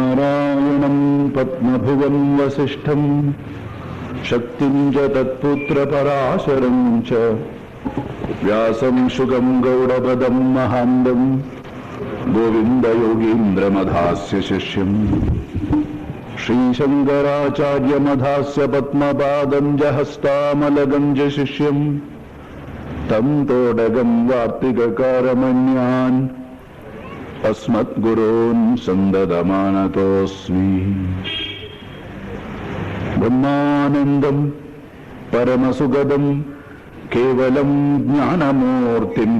നാരായണം പത്മഭുവം വസിഷ്ഠം ശക്തിം ച തത്പുത്രപരാശരം ച വ്യാസം ശുകം ഗൗഡപദം മഹാന്തം ഗോവിന്ദയോഗീന്ദ്രമധാസ്യ ശിഷ്യം ശ്രീശങ്കരാചാര്യമധാസ്യ പത്മപാദം ച ഹസ്താമലകം ച ശിഷ്യം തം തോടകം വാർത്തികകാരമന്യാൻ അസ്മദ്ഗുരോൻ സന്തതമാനതോസ്മി. ബ്രഹ്മാനന്ദം പരമസുഗതം കേവലം ജ്ഞാനമൂർത്തിം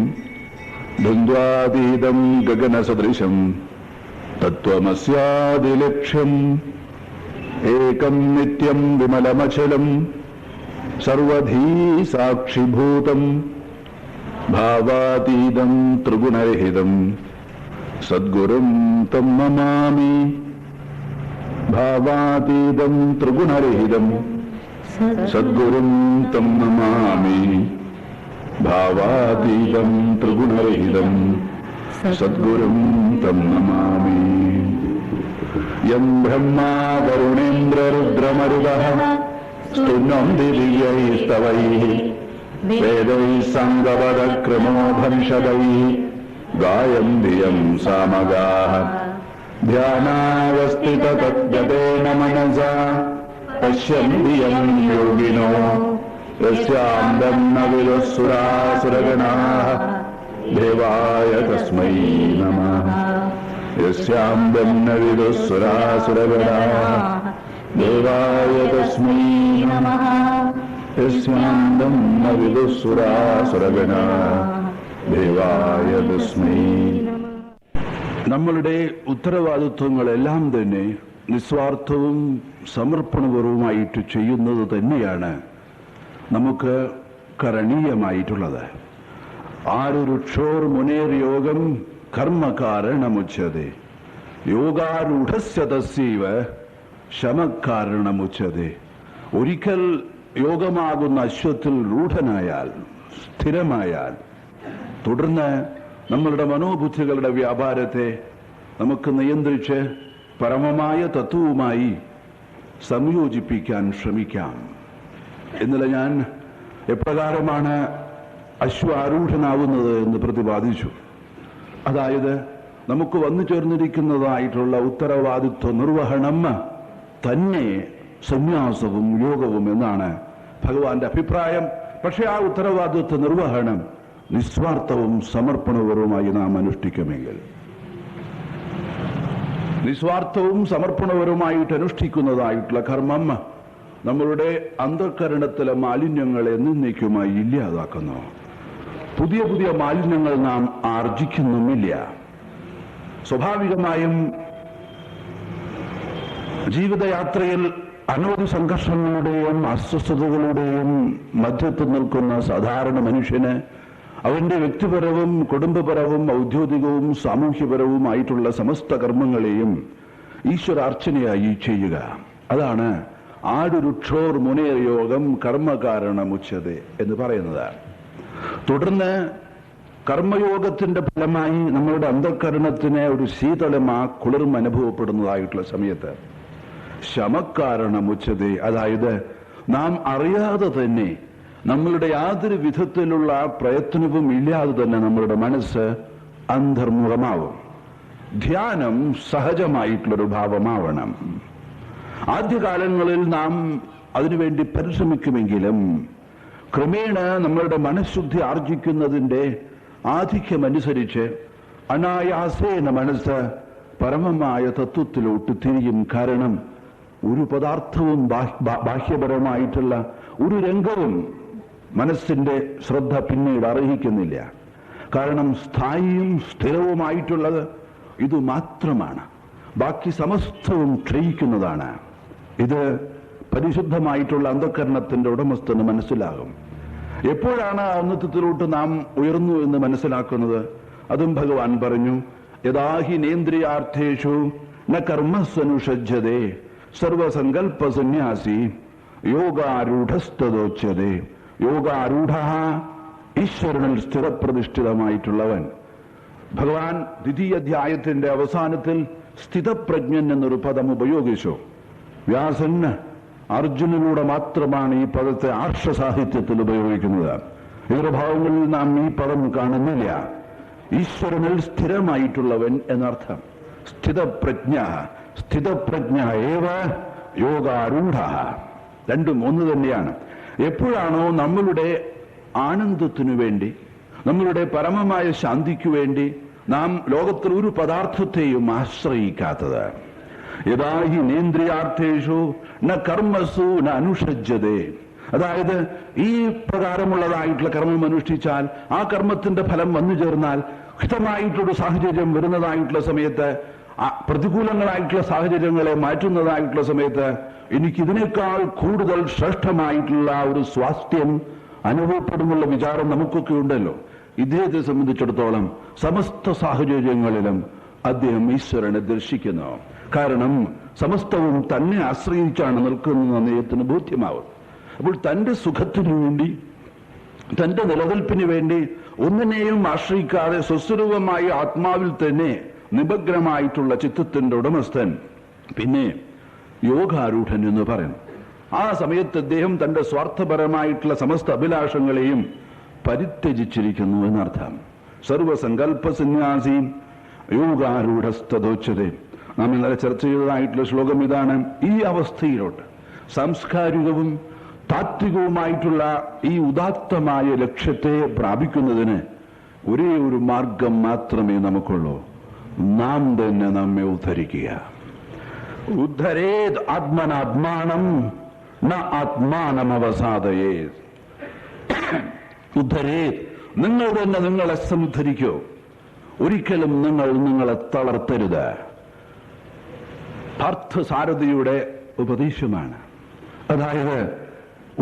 ദ്വന്ദ്വാതീതം ഗഗനസദൃശം തത്വമസ്യാദിലക്ഷ്യം ഏകം നിത്യം വിമലമചലം സർവധീ സാക്ഷിഭൂതം ഭാവാതീതം ത്രിഗുണരഹിതം സദ്ഗുരും തം നമാമി. ഭാവാതീതം ത്രിഗുണരഹിതം സദ്ഗുരും തം നമാമി. ഭാവാതീതം ത്രിഗുണരഹിതം സദ്ഗുരും തം നമാമി. യം ബ്രഹ്മാ വരുണേന്ദ്രരുദ്രമരുതഃ സ്തുന്വന്തി ദിവ്യൈസ്തവൈഃ വേദൈഃ സാംഗപദക്രമോപനിഷദൈഃ ഗായന്തി യം സാമഗാഃ. ധ്യാനാവസ്ഥിതതദ്ഗതേന മനസാ പശ്യന്തി യം യോഗിനോ യസ്യാന്തം ന വിദുഃസുരാസുരഗണാഃ ദേവായ തസ്മൈ നമഃ. യസ്യാന്തം ന വിദുഃസുരാസുരഗണാഃ ദേവായ തസ്മൈ നമഃ. യസ്യാന്തം ന വിദുഃസുരാസുരഗണാഃ ദേവായ തസ്മൈ. നമ്മളുടെ ഉത്തരവാദിത്വങ്ങളെല്ലാം തന്നെ നിസ്വാർത്ഥവും സമർപ്പണപൂർവമായിട്ട് ചെയ്യുന്നത് തന്നെയാണ് നമുക്ക് കരണീയമായിട്ടുള്ളത്. ആരുരുക്ഷോർ മുനേർ യോഗം കർമ്മകാരണമുച്യതേ യോഗാരൂഢസ്യ തസ്യൈവ ശമകാരണമുച്യതേ. ഒരിക്കൽ യോഗമാകുന്ന അശ്വത്തിൽ രൂഢനായാൽ, സ്ഥിരമായാൽ, തുടർന്ന് നമ്മളുടെ മനോബുദ്ധികളുടെ വ്യാപാരത്തെ നമുക്ക് നിയന്ത്രിച്ച് പരമമായ തത്വവുമായി സംയോജിപ്പിക്കാൻ ശ്രമിക്കാം. ഇന്നലെ ഞാൻ എപ്രകാരമാണ് അശ്വാരൂഢനാവുന്നത് എന്ന് പ്രതിപാദിച്ചു. അതായത് നമുക്ക് വന്നു ചേർന്നിരിക്കുന്നതായിട്ടുള്ള ഉത്തരവാദിത്വ നിർവഹണം തന്നെ സന്യാസവും യോഗവും എന്നാണ് ഭഗവാന്റെ അഭിപ്രായം. പക്ഷെ ആ ഉത്തരവാദിത്വ നിർവഹണം നിസ്വാർത്ഥവും സമർപ്പണപരവുമായി നാം അനുഷ്ഠിക്കുമെങ്കിൽ, നിസ്വാർത്ഥവും സമർപ്പണപരവുമായിട്ട് അനുഷ്ഠിക്കുന്നതായിട്ടുള്ള കർമ്മം നമ്മളുടെ അന്തഃകരണത്തിലെ മാലിന്യങ്ങളെ എന്നേക്കുമായി ഇല്ലാതാക്കുന്നു. പുതിയ പുതിയ മാലിന്യങ്ങൾ നാം ആർജിക്കുന്നുമില്ല. സ്വാഭാവികമായും ജീവിതയാത്രയിൽ അനവധി സംഘർഷങ്ങളുടെയും അസ്വസ്ഥതകളുടെയും മധ്യത്തിൽ നിൽക്കുന്ന സാധാരണ മനുഷ്യന് അവന്റെ വ്യക്തിപരവും കുടുംബപരവും ഔദ്യോഗികവും സാമൂഹ്യപരവുമായിട്ടുള്ള സമസ്ത കർമ്മങ്ങളെയും ഈശ്വരാർച്ചനയായി ചെയ്യുക. അതാണ് ആടുരുക്ഷോർ മുനേർ യോഗം കർമ്മകാരണമുച്യതേ എന്ന് പറയുന്നത്. തുടർന്ന് കർമ്മയോഗത്തിന്റെ ഫലമായി നമ്മളുടെ അന്തഃകരണത്തിന് ഒരു ശീതളമ കുളിർമ അനുഭവപ്പെടുന്നതായിട്ടുള്ള സമയത്ത് ശമകാരണമുച്യതേ, അതായത് നാം അറിയാതെ തന്നെ നമ്മളുടെ യാതൊരു വിധത്തിലുള്ള പ്രയത്നവും ഇല്ലാതെ തന്നെ നമ്മളുടെ മനസ്സ് അന്തർമുഖമാവും. ധ്യാനം സഹജമായിട്ടുള്ളൊരു ഭാവമാവണം. ആദ്യകാലങ്ങളിൽ നാം അതിനുവേണ്ടി പരിശ്രമിക്കുമെങ്കിലും ക്രമേണ നമ്മളുടെ മനഃശുദ്ധി ആർജിക്കുന്നതിൻ്റെ ആധിക്യമനുസരിച്ച് അനായാസേന മനസ്സ് പരമമായ തത്വത്തിലോട്ട് തിരിയും. കാരണം ഒരു പദാർത്ഥവും ബാഹ്യപരമായിട്ടുള്ള ഒരു രംഗവും മനസ്സിന്റെ ശ്രദ്ധ പിന്നീട് അർഹിക്കുന്നില്ല. കാരണം സ്ഥായിയും സ്ഥിരവുമായിട്ടുള്ളത് ഇത് മാത്രമാണ്. ബാക്കി സമസ്തവും ക്ഷയിക്കുന്നതാണ്. ഇത് പരിശുദ്ധമായിട്ടുള്ള അന്ധഃകരണത്തിന്റെ ഉടമസ്ഥന് മനസ്സിലാകും. എപ്പോഴാണ് അന്നത്വത്തിലോട്ട് നാം ഉയർന്നു എന്ന് മനസ്സിലാക്കുന്നത്? അതും ഭഗവാൻ പറഞ്ഞു, യഥാഹി നേന്ദ്രിയാർത്ഥേഷു ന കർമ്മസ്വനുഷജ്ജതേ സർവസങ്കൽപ്പ സന്യാസി യോഗാരൂഢസ്തദോച്യതേ. യോഗാരൂഢ ഈശ്വരനിൽ സ്ഥിരപ്രതിഷ്ഠിതമായിട്ടുള്ളവൻ. ഭഗവാൻ ദ്വിതീയ അധ്യായത്തിന്റെ അവസാനത്തിൽ സ്ഥിതപ്രജ്ഞൻ എന്നൊരു പദം ഉപയോഗിച്ചു. വ്യാസൻ അർജുനനിലൂടെ മാത്രമാണ് ഈ പദത്തെ ആർഷസാഹിത്യത്തിൽ ഉപയോഗിക്കുന്നത്. ഇതര ഭാവങ്ങളിൽ നാം ഈ പദം കാണുന്നില്ല. ഈശ്വരനിൽ സ്ഥിരമായിട്ടുള്ളവൻ എന്നർത്ഥം. സ്ഥിതപ്രജ്ഞ ഏവ യോഗാരൂഢ. രണ്ടും ഒന്ന് തന്നെയാണ്. എപ്പോഴാണോ നമ്മളുടെ ആനന്ദത്തിനു വേണ്ടി, നമ്മളുടെ പരമമായ ശാന്തിക്കു വേണ്ടി നാം ലോകത്തിൽ ഒരു പദാർത്ഥത്തെയും ആശ്രയിക്കാത്തത്, യഥാ ഹി നേന്ദ്രിയാർത്ഥേഷു ന കർമ്മസു ന അനുഷജ്യതേ, അതായത് ഈ പ്രകാരമുള്ളതായിട്ടുള്ള കർമ്മം അനുഷ്ഠിച്ചാൽ ആ കർമ്മത്തിന്റെ ഫലം വന്നു ചേർന്നാൽ ഹിതമായിട്ടൊരു സാഹചര്യം വരുന്നതായിട്ടുള്ള സമയത്ത്, പ്രതികൂലങ്ങളായിട്ടുള്ള സാഹചര്യങ്ങളെ മാറ്റുന്നതായിട്ടുള്ള സമയത്ത് എനിക്കിതിനേക്കാൾ കൂടുതൽ ശ്രേഷ്ഠമായിട്ടുള്ള ഒരു സ്വാസ്ഥ്യം അനുഭവപ്പെടുന്നുള്ള വിചാരം നമുക്കൊക്കെ ഉണ്ടല്ലോ. ഇദ്ദേഹത്തെ സംബന്ധിച്ചിടത്തോളം സമസ്ത സാഹചര്യങ്ങളിലും അദ്ദേഹം ഈശ്വരനെ ദർശിക്കുന്നു. കാരണം സമസ്തവും തന്നെ ആശ്രയിച്ചാണ് നിൽക്കുന്നതെന്ന് അദ്ദേഹത്തിന് ബോധ്യമാവും. അപ്പോൾ തന്റെ സുഖത്തിനു വേണ്ടി, തന്റെ നിലനിൽപ്പിന് വേണ്ടി ഒന്നിനെയും ആശ്രയിക്കാതെ സ്വസ്വരൂപമായി ആത്മാവിൽ തന്നെ നിമഗ്നമായിട്ടുള്ള ചിത്തത്തിന്റെ ഉടമസ്ഥൻ പിന്നെ യോഗാരൂഢൻ എന്ന് പറയുന്നു. ആ സമയത്ത് അദ്ദേഹം തന്റെ സ്വാർത്ഥപരമായിട്ടുള്ള സമസ്ത അഭിലാഷങ്ങളെയും പരിത്യജിച്ചിരിക്കുന്നു എന്നർത്ഥം. സർവസങ്കല്പ സന്യാസി യോഗാരൂഢസ്തദോച്യതേ. നാം ഇന്നലെ ചർച്ച ചെയ്തതായിട്ടുള്ള ശ്ലോകം ഇതാണ്. ഈ അവസ്ഥയിലോട്ട് സാംസ്കാരികവും താത്വികവുമായിട്ടുള്ള ഈ ഉദാത്തമായ ലക്ഷ്യത്തെ പ്രാപിക്കുന്നതിന് ഒരേ ഒരു മാർഗം മാത്രമേ നമുക്കുള്ളൂ. നാം തന്നെ നമ്മെ ഉദ്ധരിക്കുക. ഉദ്ധരേത് ആത്മനാത്മാനം ന ആത്മാനം അവസാദയേ. ഉദ്ധരേത്, നിങ്ങൾ തന്നെ നിങ്ങളെ സമുദ്ധരിക്കൂ. ഒരിക്കലും നിങ്ങളെ തളർത്തരുത്. പാർത്ഥസാരഥിയുടെ ഉപദേശമാണ്. അതായത്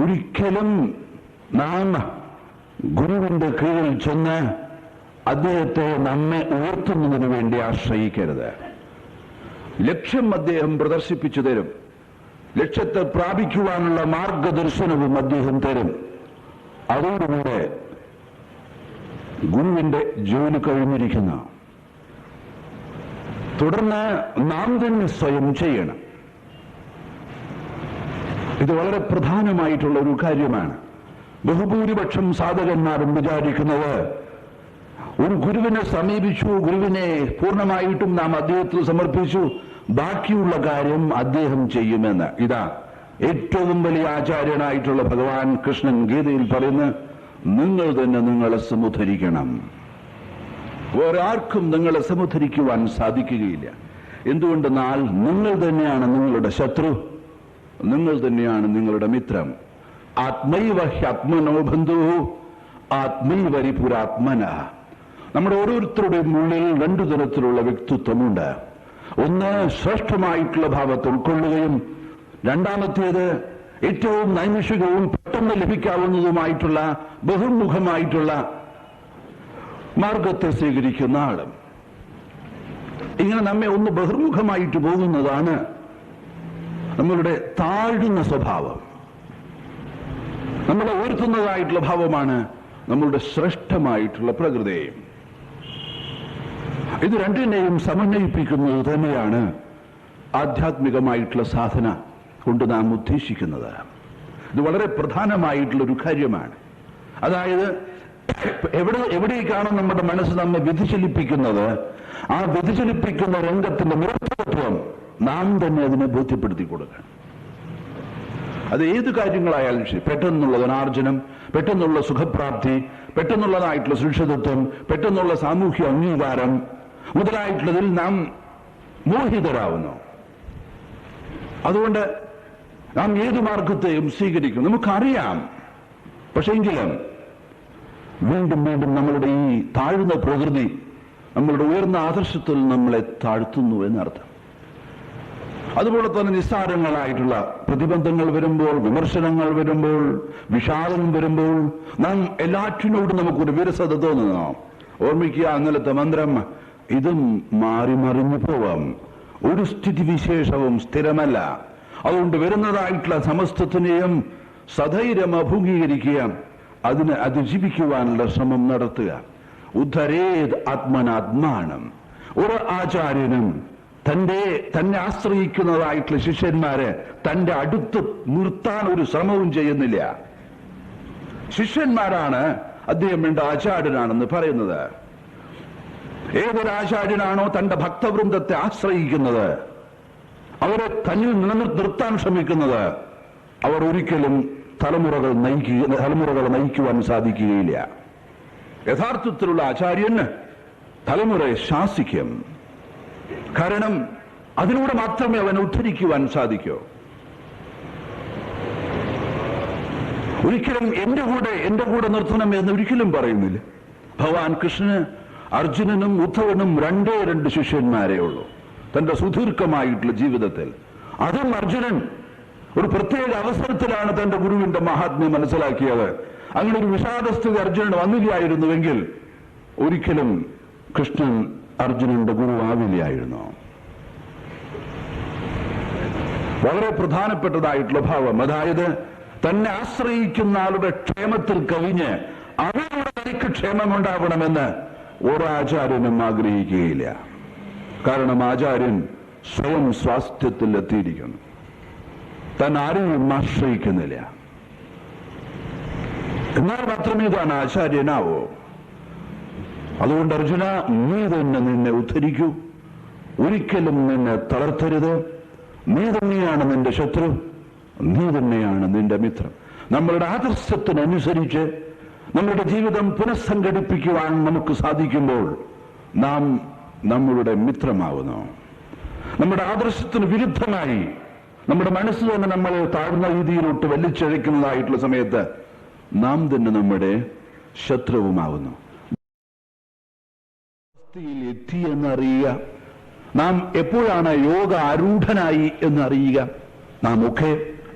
ഒരിക്കലും നാം ഗുരുവിന്റെ കീഴിൽ ചെന്ന് അദ്ദേഹത്തെ നമ്മെ ഉയർത്തുന്നതിന് വേണ്ടി ആശ്രയിക്കരുത്. ലക്ഷ്യം അദ്ദേഹം പ്രദർശിപ്പിച്ചു തരും. ലക്ഷ്യത്തെ പ്രാപിക്കുവാനുള്ള മാർഗദർശനവും അദ്ദേഹം തരും. അതോടുകൂടെ ഗുരുവിന്റെ ജോലി കഴിഞ്ഞിരിക്കുന്നു. തുടർന്ന് നാം തന്നെ സ്വയം ചെയ്യണം. ഇത് വളരെ പ്രധാനമായിട്ടുള്ള ഒരു കാര്യമാണ്. ബഹുഭൂരിപക്ഷം സാധകന്മാരും വിചാരിക്കുന്നത് ഒരു ഗുരുവിനെ സമീപിച്ചു, ഗുരുവിനെ പൂർണ്ണമായിട്ടും നാം അദ്ദേഹത്തിൽ സമർപ്പിച്ചു, ബാക്കിയുള്ള കാര്യം അദ്ദേഹം ചെയ്യുമെന്ന്. ഇതാ ഏറ്റവും വലിയ ആചാര്യനായിട്ടുള്ള ഭഗവാൻ കൃഷ്ണൻ ഗീതയിൽ പറയുന്ന, നിങ്ങൾ തന്നെ നിങ്ങളെ സമുദ്ധരിക്കണം. വേറെ ആർക്കും നിങ്ങളെ സമുദ്ധരിക്കുവാൻ സാധിക്കുകയില്ല. എന്തുകൊണ്ടെന്നാൽ നിങ്ങൾ തന്നെയാണ് നിങ്ങളുടെ ശത്രു, നിങ്ങൾ തന്നെയാണ് നിങ്ങളുടെ മിത്രം. ആത്മൈവ ഹ്യാത്മനോ ബന്ധു ആത്മൈവരിപുരാത്മന. നമ്മുടെ ഓരോരുത്തരുടെയും ഉള്ളിൽ രണ്ടു തരത്തിലുള്ള വ്യക്തിത്വമുണ്ട്. ഒന്ന് ശ്രേഷ്ഠമായിട്ടുള്ള ഭാവത്തെ ഉൾക്കൊള്ളുകയും, രണ്ടാമത്തേത് ഏറ്റവും നൈമിഷികവും പെട്ടെന്ന് ലഭിക്കാവുന്നതുമായിട്ടുള്ള ബഹുമുഖമായിട്ടുള്ള മാർഗത്തെ സ്വീകരിക്കുന്ന ആളും. ഇങ്ങനെ നമ്മെ ഒന്ന് ബഹിർമുഖമായിട്ട് പോകുന്നതാണ് നമ്മളുടെ താഴ്ന്ന സ്വഭാവം. നമ്മളെ ഉയർത്തുന്നതായിട്ടുള്ള ഭാവമാണ് നമ്മളുടെ ശ്രേഷ്ഠമായിട്ടുള്ള പ്രകൃതി. ഇത് രണ്ടിനെയും സമന്വയിപ്പിക്കുന്നത് തന്നെയാണ് ആധ്യാത്മികമായിട്ടുള്ള സാധന കൊണ്ട് നാം ഉദ്ദേശിക്കുന്നത്. ഇത് വളരെ പ്രധാനമായിട്ടുള്ളൊരു കാര്യമാണ്. അതായത് എവിടേക്കാണ് നമ്മുടെ മനസ്സ് നമ്മെ വ്യതിചലിപ്പിക്കുന്നത്, ആ വ്യതിചലിപ്പിക്കുന്ന രംഗത്തിന്റെ നിരർത്ഥകത്വം നാം തന്നെ അതിനെ ബോധ്യപ്പെടുത്തി കൊടുക്കണം. അത് ഏത് കാര്യങ്ങളായാലും ശരി, പെട്ടെന്നുള്ള ധനാർജനം, പെട്ടെന്നുള്ള സുഖപ്രാപ്തി, പെട്ടെന്നുള്ളതായിട്ടുള്ള സുരക്ഷിതത്വം, പെട്ടെന്നുള്ള സാമൂഹ്യ അംഗീകാരം മുതലായിട്ടുള്ളതിൽ നാം മോഹിതരാകുന്നു. അതുകൊണ്ട് നാം ഏത് മാർഗത്തെയും സ്വീകരിക്കും. നമുക്കറിയാം. പക്ഷെങ്കിലും വീണ്ടും വീണ്ടും നമ്മളുടെ ഈ താഴ്ന്ന പ്രകൃതി നമ്മളുടെ ഉയർന്ന ആദർശത്തിൽ നമ്മളെ താഴ്ത്തുന്നു എന്നർത്ഥം. അതുപോലെ തന്നെ നിസ്സാരങ്ങളായിട്ടുള്ള പ്രതിബന്ധങ്ങൾ വരുമ്പോൾ, വിമർശനങ്ങൾ വരുമ്പോൾ, വിഷാദം വരുമ്പോൾ നാം എല്ലാറ്റിനോടും നമുക്കൊരു വിരസത തോന്നുന്നു. ഓർമ്മിക്കുക അന്നലത്തെ മന്ത്രം, ഇതും മാറി മറിഞ്ഞു പോവാം. ഒരു സ്ഥിതിവിശേഷവും സ്ഥിരമല്ല. അതുകൊണ്ട് വരുന്നതായിട്ടുള്ള സമസ്തത്തിനെയും സധൈര്യം അഭിമുഖീകരിക്കുക, അതിനെ അതിജീവിക്കുവാനുള്ള ശ്രമം നടത്തുക. ഉദ്ധരേത് ആത്മനാത്മാനം. ഒരു ആചാര്യനും തന്നെ ആശ്രയിക്കുന്നതായിട്ടുള്ള ശിഷ്യന്മാരെ തന്റെ അടുത്ത് നിർത്താൻ ഒരു ശ്രമവും ചെയ്യുന്നില്ല. ശിഷ്യന്മാരാണ് അദ്ദേഹം വേണ്ട ആചാര്യനാണെന്ന് പറയുന്നത്. ഏതൊരു ആചാര്യനാണോ തന്റെ ഭക്തവൃന്ദത്തെ ആശ്രയിക്കുന്നത്, അവരെ തന്നിൽ നിർത്താൻ ശ്രമിക്കുന്നത്, അവർ ഒരിക്കലും തലമുറകൾ നയിക്കുവാൻ സാധിക്കുകയില്ല. യഥാർത്ഥത്തിലുള്ള ആചാര്യന് തലമുറയെ ശാസിക്കും. കാരണം അതിലൂടെ മാത്രമേ അവൻ ഉദ്ധരിക്കുവാൻ സാധിക്കൂ. ഒരിക്കലും എന്റെ കൂടെ നിർത്തണം എന്ന് ഒരിക്കലും പറയുന്നില്ല. ഭഗവാൻ കൃഷ്ണന് അർജുനനും ഉദ്ധവനും രണ്ട് ശിഷ്യന്മാരേ ഉള്ളൂ തന്റെ സുദീർഘമായിട്ടുള്ള ജീവിതത്തിൽ. അതും അർജുനൻ ഒരു പ്രത്യേക അവസരത്തിലാണ് തന്റെ ഗുരുവിന്റെ മഹാത്മ്യം മനസ്സിലാക്കിയത്. അങ്ങനെ ഒരു വിഷാദസ്ഥിതി അർജുനൻ വന്നില്ലായിരുന്നുവെങ്കിൽ ഒരിക്കലും കൃഷ്ണൻ അർജുനന്റെ ഗുരുവാവില്ലായിരുന്നു. വളരെ പ്രധാനപ്പെട്ടതായിട്ടുള്ള ഭാവം, അതായത് തന്നെ ആശ്രയിക്കുന്ന ആളുടെ ക്ഷേമത്തിൽ കവിഞ്ഞ് അവരുടെ തനിക്ക് ക്ഷേമമുണ്ടാവണമെന്ന് ഒരാചാര്യനും ആഗ്രഹിക്കുകയില്ല. കാരണം ആചാര്യൻ സ്വയം സ്വാസ്ഥ്യത്തിൽ എത്തിയിരിക്കുന്നു, താൻ ആരെയും ആശ്രയിക്കുന്നില്ല. എന്നാൽ മാത്രമേ താൻ ആചാര്യനാവൂ. അതുകൊണ്ട് അർജുന, നീ തന്നെ നിന്നെ ഉദ്ധരിക്കൂ, ഒരിക്കലും നിന്നെ തളർത്തരുത്. നീ തന്നെയാണ് നിന്റെ ശത്രു, നീ തന്നെയാണ് നിന്റെ മിത്രം. നമ്മളുടെ ആദർശത്തിനനുസരിച്ച് നമ്മുടെ ജീവിതം പുനഃസംഘടിപ്പിക്കുവാൻ നമുക്ക് സാധിക്കുമ്പോൾ നാം നമ്മളുടെ മിത്രമാവുന്നു. നമ്മുടെ ആദർശത്തിന് വിരുദ്ധമായി നമ്മുടെ മനസ്സ് തന്നെ നമ്മളെ താഴ്ന്ന രീതിയിലോട്ട് വലിച്ചഴക്കുന്നതായിട്ടുള്ള സമയത്ത് നാം തന്നെ നമ്മുടെ ശത്രുവുമാവുന്നു. എത്തി എന്നറിയുക, നാം എപ്പോഴാണ് യോഗ ആരൂഢനായി എന്നറിയുക. നാം ഒക്കെ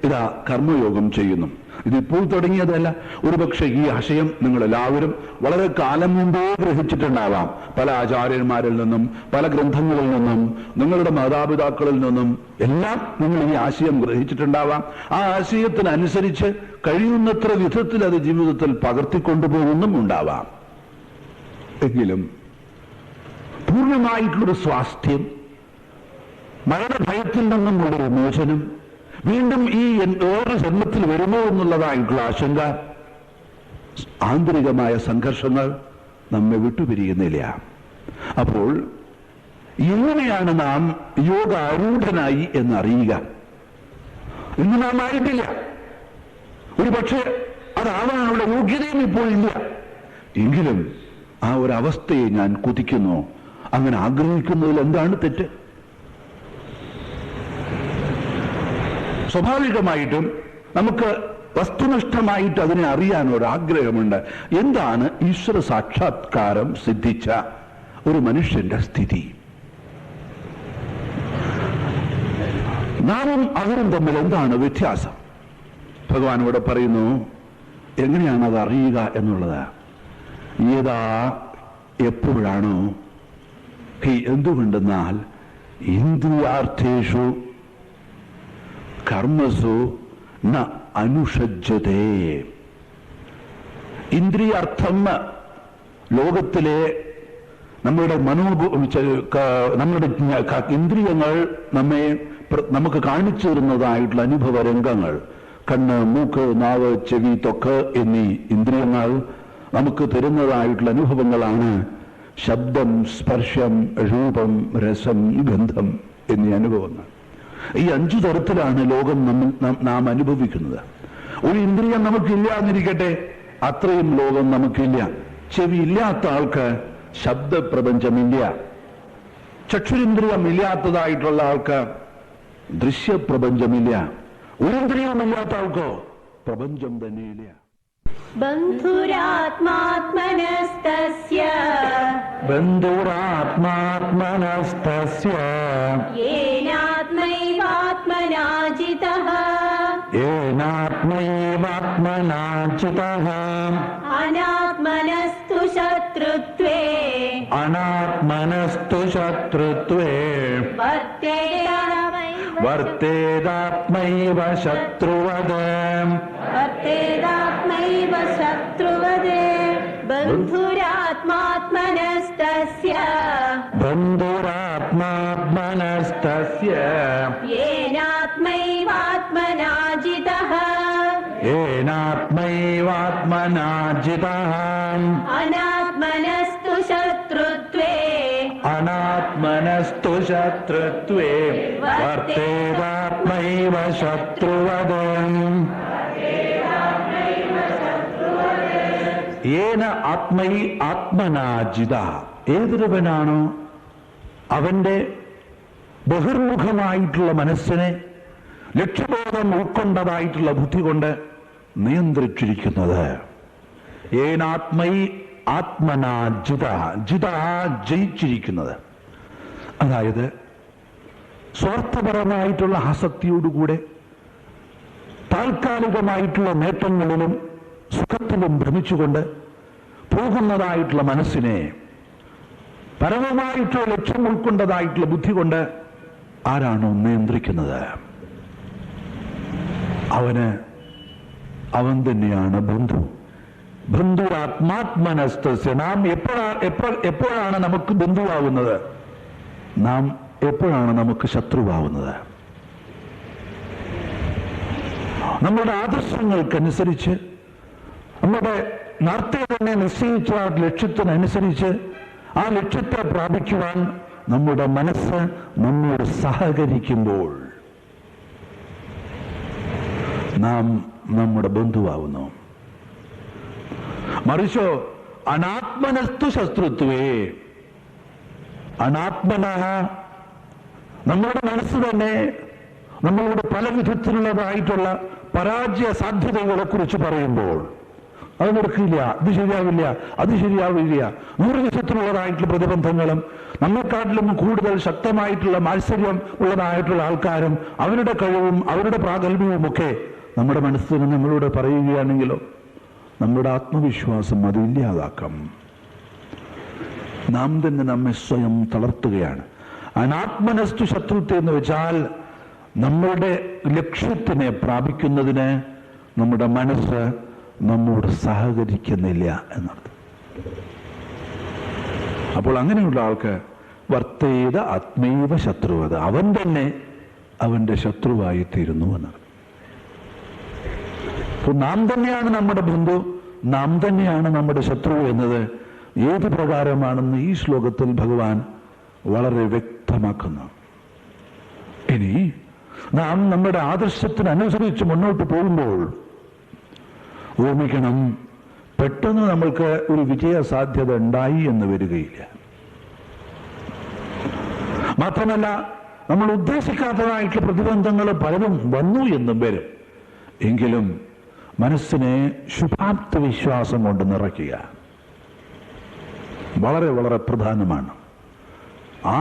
ഇതാ കർമ്മയോഗം ചെയ്യുന്നു. ഇതിപ്പോൾ തുടങ്ങിയതല്ല. ഒരുപക്ഷെ ഈ ആശയം നിങ്ങൾ എല്ലാവരും വളരെ കാലം മുമ്പേ ഗ്രഹിച്ചിട്ടുണ്ടാവാം. പല ആചാര്യന്മാരിൽ നിന്നും പല ഗ്രന്ഥങ്ങളിൽ നിന്നും നിങ്ങളുടെ മാതാപിതാക്കളിൽ നിന്നും എല്ലാം നിങ്ങൾ ഈ ആശയം ഗ്രഹിച്ചിട്ടുണ്ടാവാം. ആ ആശയത്തിനനുസരിച്ച് കഴിയുന്നത്ര വിധത്തിൽ അത് ജീവിതത്തിൽ പകർത്തിക്കൊണ്ടുപോകുന്നും ഉണ്ടാവാം. എങ്കിലും പൂർണ്ണമായിട്ടുള്ളൊരു സ്വാസ്ഥ്യം, മരണഭയത്തിൽ നിന്നുമുള്ള വിമോചനം, വീണ്ടും ഈ വേറെ ജന്മത്തിൽ വരുമോ എന്നുള്ളതായിട്ടുള്ള ആശങ്ക, ആന്തരികമായ സംഘർഷങ്ങൾ നമ്മെ വിട്ടുപിരിയുന്നില്ല. അപ്പോൾ എങ്ങനെയാണ് നാം യോഗ ആരൂഢനായി എന്നറിയുക? ഇന്ന് നാം ആയിട്ടില്ല. ഒരു പക്ഷേ അതാവാനുള്ള യോഗ്യതയും ഇപ്പോൾ ഇല്ല. എങ്കിലും ആ ഒരു അവസ്ഥയെ ഞാൻ കൊതിക്കുന്നു. അങ്ങനെ ആഗ്രഹിക്കുന്നതിൽ എന്താണ് തെറ്റ്? സ്വാഭാവികമായിട്ടും നമുക്ക് വസ്തുനിഷ്ഠമായിട്ട് അതിനെ അറിയാൻ ഒരു ആഗ്രഹമുണ്ട്. എന്താണ് ഈശ്വര സാക്ഷാത്കാരം സിദ്ധിച്ച ഒരു മനുഷ്യന്റെ സ്ഥിതി? നാമും അവരും തമ്മിൽ എന്താണ് വ്യത്യാസം? ഭഗവാൻ ഇവിടെ പറയുന്നു എങ്ങനെയാണ് അത് അറിയുക എന്നുള്ളത്. ഏതാ എപ്പോഴാണോ എന്തുകൊണ്ടെന്നാൽ ഇന്ദ്രിയാർത്ഥേഷു കർമ്മസു ന അനുഷജ്ജതേ. ഇന്ദ്രിയാർത്ഥം ലോകത്തിലെ നമ്മുടെ നമ്മുടെ ഇന്ദ്രിയങ്ങൾ നമുക്ക് കാണിച്ചു തരുന്നതായിട്ടുള്ള അനുഭവ രംഗങ്ങൾ, കണ്ണ്, മൂക്ക്, നാവ്, ചെവി, ത്വക്ക് എന്നീ ഇന്ദ്രിയങ്ങൾ നമുക്ക് തരുന്നതായിട്ടുള്ള അനുഭവങ്ങളാണ് ശബ്ദം, സ്പർശം, രൂപം, രസം, ഗന്ധം എന്നീ അനുഭവങ്ങൾ. ഈ 5 തരത്തിലാണ് ലോകം നാം അനുഭവിക്കുന്നത്. ഒരു ഇന്ദ്രിയം നമുക്കില്ല എന്നിരിക്കട്ടെ, അത്രയും ലോകം നമുക്കില്ല. ചെവി ഇല്ലാത്ത ആൾക്ക് ശബ്ദപ്രപഞ്ചമില്ല. ചക്ഷുരിന്ദ്രിയം ഇല്ലാത്തതായിട്ടുള്ള ആൾക്ക് ദൃശ്യപ്രപഞ്ചമില്ല. ഒരു ഇന്ദ്രിയമില്ലാത്ത ആൾക്കോ പ്രപഞ്ചം തന്നെയില്ല. ബന്ധുരാത്മാത്മനസ്തസ്യ യേനാത്മൈവാത്മനാജിതഃ അനാത്മനസ്തു ശത്രുത്വേ വർത്തേതാത്മൈവ ശത്രുവദ് ബന്ധുരാത്മാത്മനസ്തസ്യ येनात्मात्मनस्तस्य येनात्मैवात्मना जितः येनात्मैवात्मना जितः अनात्मनस्तु शत्रुत्वे अनात्मनस्तु शत्रुत्वे वर्तेदात्मैव शत्रुवद येन ആത്മൈ ആത്മനാജിത ഏതൊരുവനാണോ അവന്റെ ബഹിർമുഖമായിട്ടുള്ള മനസ്സിനെ ലക്ഷ്യബോധം ഉൾക്കൊണ്ടതായിട്ടുള്ള ബുദ്ധി കൊണ്ട് നിയന്ത്രിച്ചിരിക്കുന്നത് ഏനാത്മൈ ആത്മനാജിത ജിത ജയിച്ചിരിക്കുന്നത്, അതായത് സ്വാർത്ഥപരമായിട്ടുള്ള ആസക്തിയോടുകൂടെ താൽക്കാലികമായിട്ടുള്ള നേട്ടങ്ങളിലും സുഖത്തിലും ഭ്രമിച്ചുകൊണ്ട് പോകുന്നതായിട്ടുള്ള മനസ്സിനെ പരമമായിട്ടുള്ള ലക്ഷ്യം ഉൾക്കൊണ്ടതായിട്ടുള്ള ബുദ്ധി കൊണ്ട് ആരാണോ നിയന്ത്രിക്കുന്നത് അവൻ തന്നെയാണ് ബന്ധു. ബന്ധുരാത്മാത്മനസ്തസ്യ. നാം എപ്പോഴാണ് നമുക്ക് ബന്ധുവാകുന്നത്? നാം എപ്പോഴാണ് നമുക്ക് ശത്രുവാകുന്നത്? നമ്മുടെ ആദർശങ്ങൾക്കനുസരിച്ച്, നമ്മുടെ നേരത്തെ തന്നെ നിശ്ചയിച്ച ലക്ഷ്യത്തിനനുസരിച്ച് ആ ലക്ഷ്യത്തെ പ്രാപിക്കുവാൻ നമ്മുടെ മനസ്സ് നമ്മോട് സഹകരിക്കുമ്പോൾ നാം നമ്മുടെ ബന്ധുവാകുന്നു. മറിച്ചോ അനാത്മനസ്തു ശത്രുത്വേ, അനാത്മന നമ്മുടെ മനസ്സ് തന്നെ നമ്മളോട് പല വിധത്തിലുള്ളതായിട്ടുള്ള പരാജയ സാധ്യതകളെ കുറിച്ച് പറയുമ്പോൾ അത് നടക്കില്ല, ഇത് ശരിയാവില്ല, അത് ശരിയാവില്ല, 100 വിധത്തിലുള്ളതായിട്ടുള്ള പ്രതിബന്ധങ്ങളും നമ്മെക്കാട്ടിലും കൂടുതൽ ശക്തമായിട്ടുള്ള മാത്സര്യം ഉള്ളതായിട്ടുള്ള ആൾക്കാരും അവരുടെ കഴിവും അവരുടെ പ്രാഗൽഭ്യവും ഒക്കെ നമ്മുടെ മനസ്സിന് നമ്മളോട് പറയുകയാണെങ്കിലോ നമ്മുടെ ആത്മവിശ്വാസം അത് ഇല്ലാതാക്കാം. നാം തന്നെ നമ്മെ സ്വയം തളർത്തുകയാണ്. അനാത്മനസ്തു ശത്രുത്വം എന്ന് വെച്ചാൽ നമ്മളുടെ ലക്ഷ്യത്തിനെ പ്രാപിക്കുന്നതിന് നമ്മുടെ മനസ്സ് നമ്മോട് സഹകരിക്കുന്നില്ല എന്നർത്ഥം. അപ്പോൾ അങ്ങനെയുള്ള ആൾക്ക് വർത്തേത ആത്മൈവ ശത്രുവത, അവൻ തന്നെ അവന്റെ ശത്രുവായി തീരുന്നു എന്നർത്ഥം. അപ്പോൾ നാം തന്നെയാണ് നമ്മുടെ ബന്ധു, നാം തന്നെയാണ് നമ്മുടെ ശത്രു എന്നത് ഏത് പ്രകാരമാണെന്ന് ഈ ശ്ലോകത്തിൽ ഭഗവാൻ വളരെ വ്യക്തമാക്കുന്നു. ഇനി നാം നമ്മുടെ ആദർശത്തിനനുസരിച്ച് മുന്നോട്ട് പോകുമ്പോൾ ഓർമ്മിക്കണം, പെട്ടെന്ന് നമ്മൾക്ക് ഒരു വിജയ സാധ്യത ഉണ്ടായി എന്ന് വരികയില്ല. മാത്രമല്ല നമ്മൾ ഉദ്ദേശിക്കാത്തതായിട്ടുള്ള പ്രതിബന്ധങ്ങൾ പലതും വന്നു എന്നും വരും. എങ്കിലും മനസ്സിനെ ശുഭാപ്ത വിശ്വാസം കൊണ്ട് നിറയ്ക്കുക വളരെ വളരെ പ്രധാനമാണ്.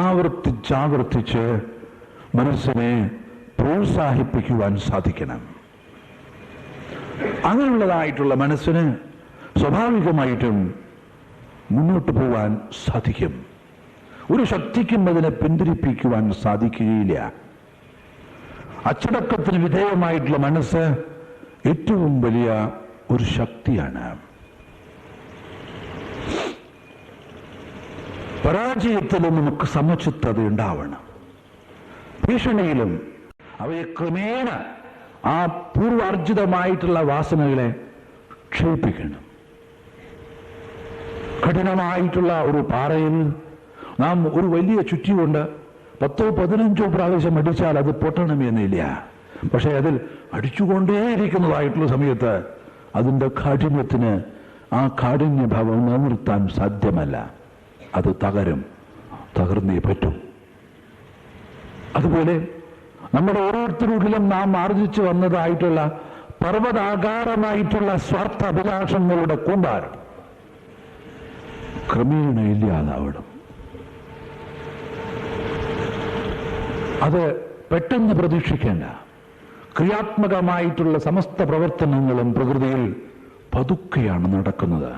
ആവർത്തിച്ചാവർത്തിച്ച് മനസ്സിനെ പ്രോത്സാഹിപ്പിക്കുവാൻ സാധിക്കണം. അങ്ങനെയുള്ളതായിട്ടുള്ള മനസ്സിന് സ്വാഭാവികമായിട്ടും മുന്നോട്ട് പോകാൻ സാധിക്കും. ഒരു ശക്തിക്കും അതിനെ പിന്തിരിപ്പിക്കുവാൻ സാധിക്കുകയില്ല. അച്ചടക്കത്തിന് വിധേയമായിട്ടുള്ള മനസ്സ് ഏറ്റവും വലിയ ഒരു ശക്തിയാണ്. പരാജയത്തിലും നമുക്ക് സമചിത്തത ഉണ്ടാവണം. ഭീഷണിയിലും അവയെ ക്രമേണ ആ പൂർവാർജിതമായിട്ടുള്ള വാസനകളെ ക്ഷയിപ്പിക്കണം. കഠിനമായിട്ടുള്ള ഒരു പാറയിൽ നാം ഒരു വലിയ ചുറ്റി കൊണ്ട് 10-15 പ്രാവശ്യം അടിച്ചാൽ അത് പൊട്ടണമെന്നില്ല. പക്ഷെ അതിൽ അടിച്ചുകൊണ്ടേയിരിക്കുന്നതായിട്ടുള്ള സമയത്ത് അതിൻ്റെ കാഠിന്യത്തിന് ആ കാഠിന്യഭാവം നിലനിർത്താൻ സാധ്യമല്ല. അത് തകർന്നേ പറ്റും. അതുപോലെ നമ്മുടെ ഓരോരുത്തരുള്ളിലും നാം ആർജിച്ചു വന്നതായിട്ടുള്ള പർവ്വതാകാരമായിട്ടുള്ള സ്വാർത്ഥ അഭിലാഷങ്ങളുടെ കൂമ്പാരം ക്രമേണ ഇല്ലാതാവണം. അത് പെട്ടെന്ന് പ്രതീക്ഷിക്കേണ്ട. ക്രിയാത്മകമായിട്ടുള്ള സമസ്ത പ്രവർത്തനങ്ങളും പ്രകൃതിയിൽ പതുക്കെയാണ് നടക്കുന്നത്.